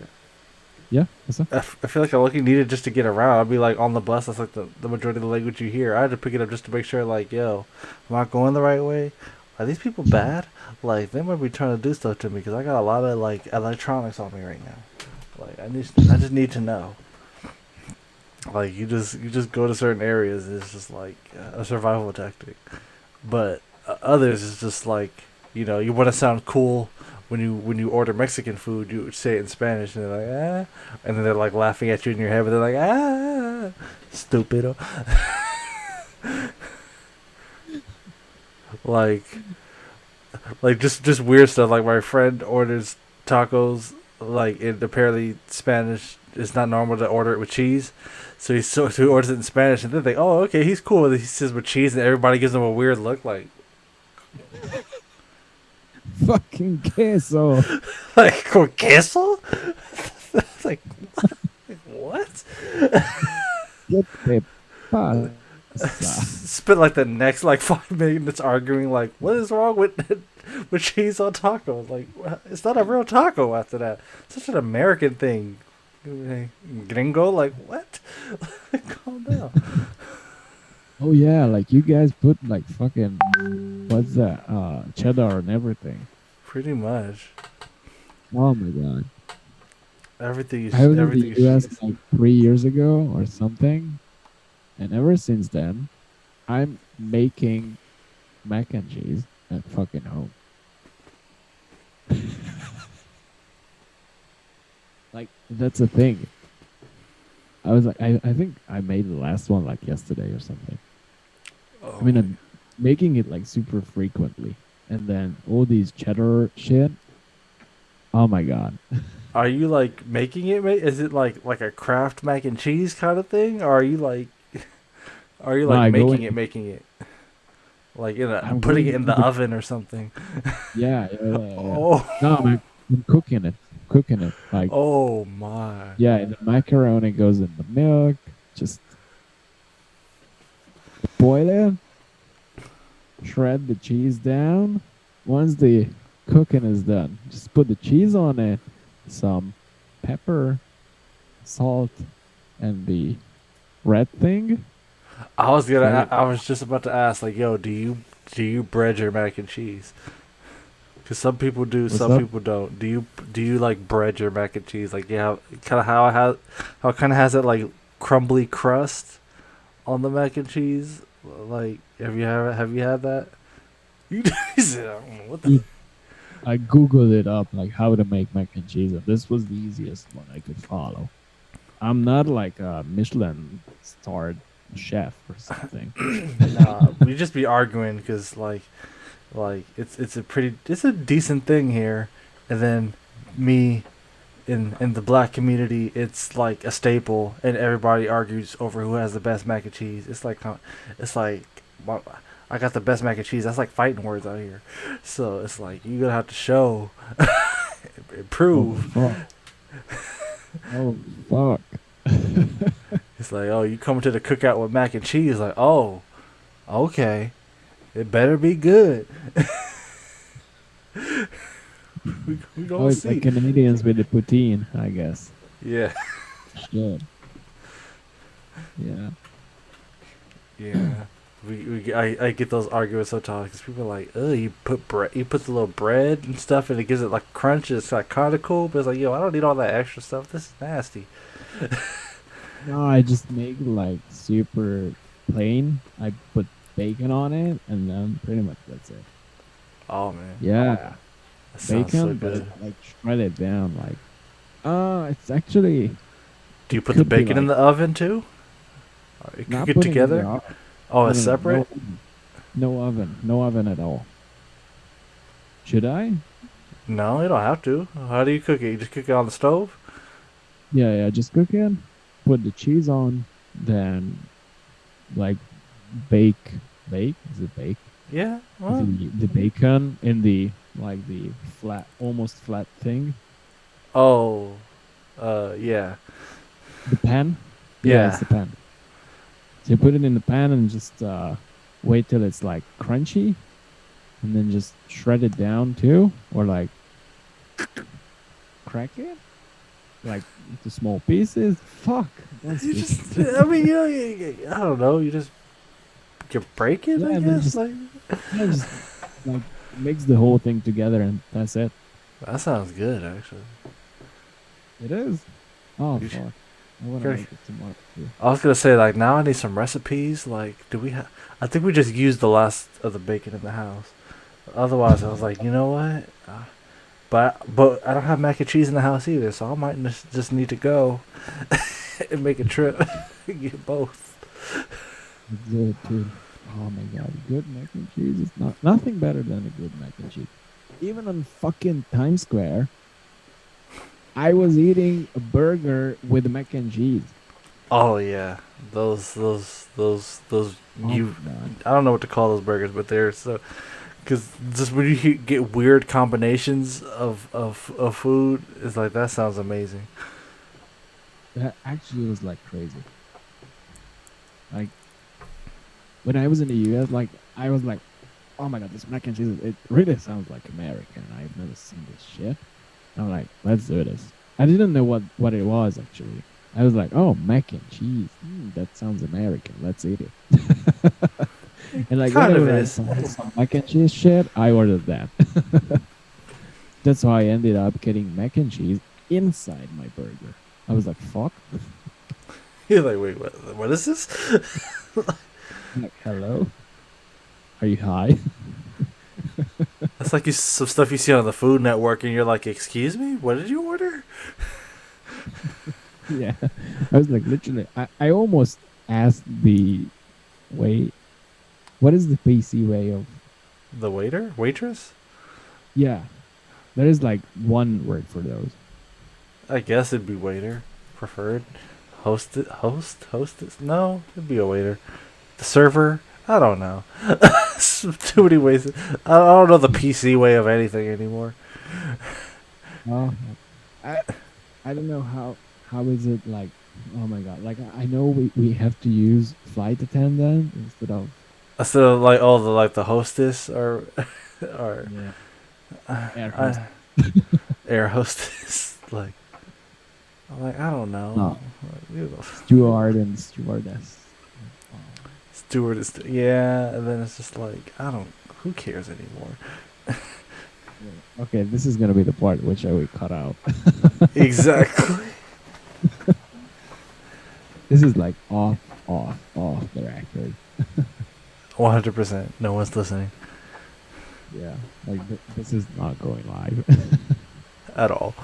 Yeah? What's up? I feel like I'm looking needed just to get around. I'd be like on the bus. That's like the majority of the language you hear. I had to pick it up just to make sure, like, yo, am I going the right way? Are these people bad? Like, they might be trying to do stuff to me because I got a lot of like electronics on me right now. Like, I just need to know. Like, you just go to certain areas. It's just like a survival tactic. But others is just like, you know, you want to sound cool. When you order Mexican food, you say it in Spanish, and they're like, ah, and then they're like laughing at you in your head, but they're like, ah, stupido. like just weird stuff. Like my friend orders tacos, like in apparently Spanish, it's not normal to order it with cheese, so he orders it in Spanish, and then they, oh, okay, he's cool. And he says with cheese, and everybody gives him a weird look, like. Fucking queso. Like, con queso? Like, what? ¿Qué te pasa? Spent like the next like 5 minutes arguing like, what is wrong with cheese on tacos? Like, it's not a real taco after that. It's such an American thing. Gringo, like, what? Calm down. Oh yeah, like you guys put like fucking what's that? Cheddar and everything. Pretty much Oh my god. I was in the everything is US cheese. like 3 years ago or something, and ever since then, I'm making mac and cheese at fucking home. Like that's a thing. I was like, I think I made the last one like yesterday or something. I Oh mean, my. I'm making it like super frequently, and then all these cheddar shit. Oh my god. Are you like making it? Is it like a Kraft mac and cheese kind of thing, or are you No, like I go making it like in a I'm putting going it in into the the. oven or something? Yeah, yeah, yeah, yeah. Oh, No, I'm cooking it, cooking it. Like, oh my. yeah, the macaroni goes in the milk. Just boil it, shred the cheese down. Once the cooking is done, just put the cheese on it, some pepper, salt, and the red thing. Shred it. I was just about to ask, like, yo, do you bread your mac and cheese? Because some people do, What's some up? people don't. Do you like bread your mac and cheese? Like, yeah, kind of how it kind of has that like crumbly crust on the mac and cheese. Like, have you had that? You he said, I don't know what the. Dude, I googled it up, like how to make mac and cheese, and this was the easiest one I could follow. I'm not like a Michelin starred chef or something. Nah, we just be arguing because like it's a decent thing here, and then me in the black community, it's like a staple, and everybody argues over who has the best mac and cheese. It's like well, I got the best mac and cheese. That's like fighting words out here. So it's like you gonna have to show, Oh prove. fuck! Oh fuck! It's like, oh, you coming to the cookout with mac and cheese? Like, oh, okay, it better be good. We Oh, gonna it's like see. Canadians with the poutine, I guess. Yeah, Shit. Yeah. yeah. I get those arguments sometimes because people are like, oh, you put the little bread and stuff, and it gives it like crunch. It's like kind of cool, but it's like, yo, I don't need all that extra stuff. This is nasty. No, I just make it like super plain. I put bacon on it, and then pretty much that's it. Oh man, Yeah, that sounds so bacon, but good. it's like shred it down. Like, it's actually Do you it put the could be bacon in like the oven too? Or you cook not it putting in the together? oven. Oh, No, it's no, no, no separate. oven. No oven, no oven at all. Should I? No, you don't have to. How do you cook it? You just cook it on the stove. Yeah, yeah. Just cook it. Put the cheese on, then like bake, bake. Is it bake? Yeah. Well, The bacon in the like the flat, almost flat thing. oh, yeah, The pan. Yeah, it's yeah. the pan. So you put it in the pan and just wait till it's like crunchy, and then just shred it down too, or like crack it like into small pieces. Fuck, that's You just just, I mean, I don't know. You break it, yeah. I And then guess. just Like yeah, just like mix the whole thing together, and that's it. that sounds good, actually. It is. Oh You should, fuck, I want to okay. make it tomorrow too. I was gonna say like now I need some recipes. Like, do we have? I think we just used the last of the bacon in the house. Otherwise, I was like, you know what? But I don't have mac and cheese in the house either, so I might just need to go and make a trip and get both. It's good, dude. Oh my god, good mac and cheese is not nothing better than a good mac and cheese. Even on fucking Times Square, I was eating a burger with mac and cheese. Oh yeah, those. Oh You, my god. I don't know what to call those burgers, but they're so. Because just when get weird combinations of food, it's like that sounds amazing. That actually was like crazy. Like when I was in the US, like I was like, oh my god, this mac and cheese, it really sounds like American. I've never seen this shit. I'm like, let's do this. I didn't know what it was actually. I was like, oh, mac and cheese. That sounds American. Let's eat it. And like Kind of whenever I is. saw some mac and cheese shit, I ordered that. That's how I ended up getting mac and cheese inside my burger. I was like, fuck. You're like, wait, what is this? I'm like, hello? Are you high? That's like some stuff you see on the Food Network, and you're like, excuse me, what did you order? Yeah. I was like, literally, I almost asked the wait, what is the PC way of, The waiter, waitress. yeah, there is like one word for those. I guess it'd be waiter, preferred. Hostess. No, it'd be a waiter. The server. I don't know. Too many ways. I don't know the PC way of anything anymore. Oh, I I don't know how is it like. Oh my god! Like I know we have to use flight attendant instead of Instead of like the hostess or or yeah air host. I, air hostess. Like I'm like I don't know. No, Like, you know, steward and stewardess. Oh, steward is yeah, and then it's just like I don't. Who cares anymore? yeah. Okay, this is gonna be the part which I will cut out. Exactly. This is like off the record. 100%. No one's listening Yeah, like this is not going live. at all.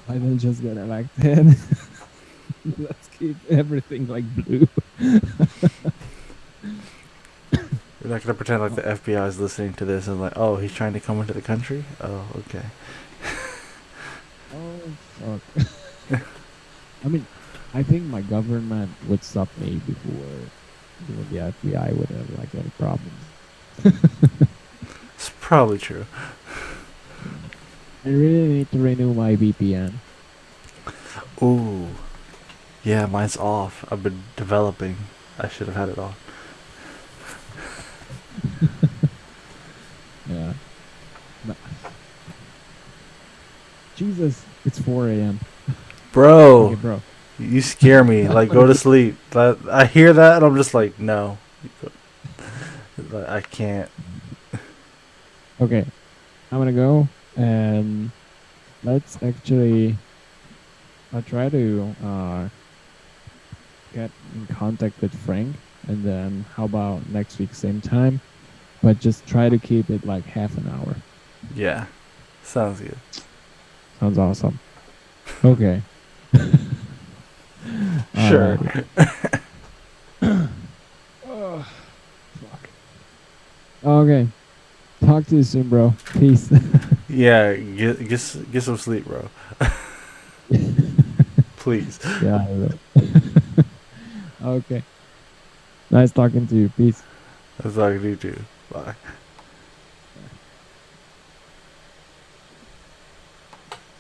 I will just get elected. Let's keep everything like blue. You're not gonna pretend like the FBI is listening to this and like, oh, he's trying to come into the country. Oh, okay. Oh fuck. I mean, I think my government would stop me before the FBI would have like any problems. It's probably true. I really need to renew my VPN. Ooh, yeah, mine's off. I've been developing. I should have had it on. Yeah. No. Jesus, it's 4 a.m. Bro, Okay, bro. you scare me. Like, go to sleep. I hear that and I'm just like, no. Like, I can't. Okay, I'm gonna go and let's actually. I'll try to get in contact with Frank, and then how about next week same time, but just try to keep it like half an hour. Yeah, sounds good. Sounds awesome. Okay. Sure. Oh, fuck. Okay. Talk to you soon, bro. Peace. Yeah, get some sleep, bro. Please. Yeah, I will. Okay. Nice talking to you. Peace. That's all I can do too. Bye.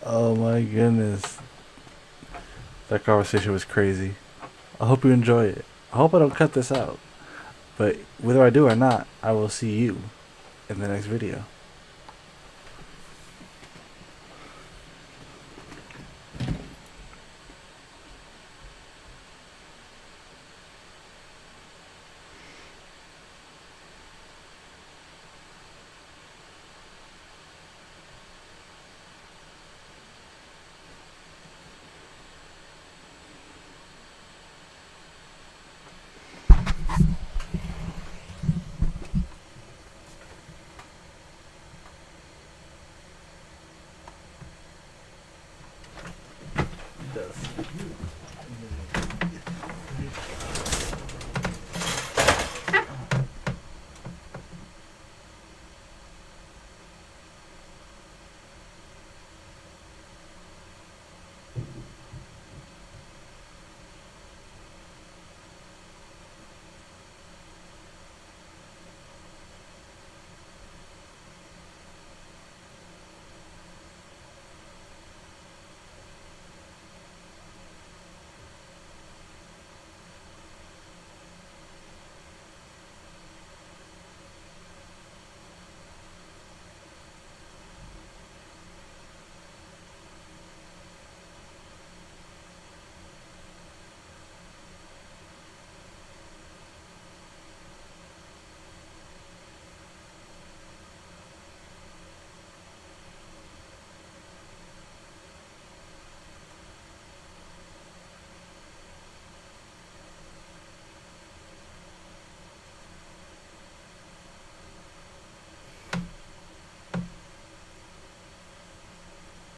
Oh my goodness. That conversation was crazy. I hope you enjoy it. I hope I don't cut this out. But whether I do or not, I will see you in the next video.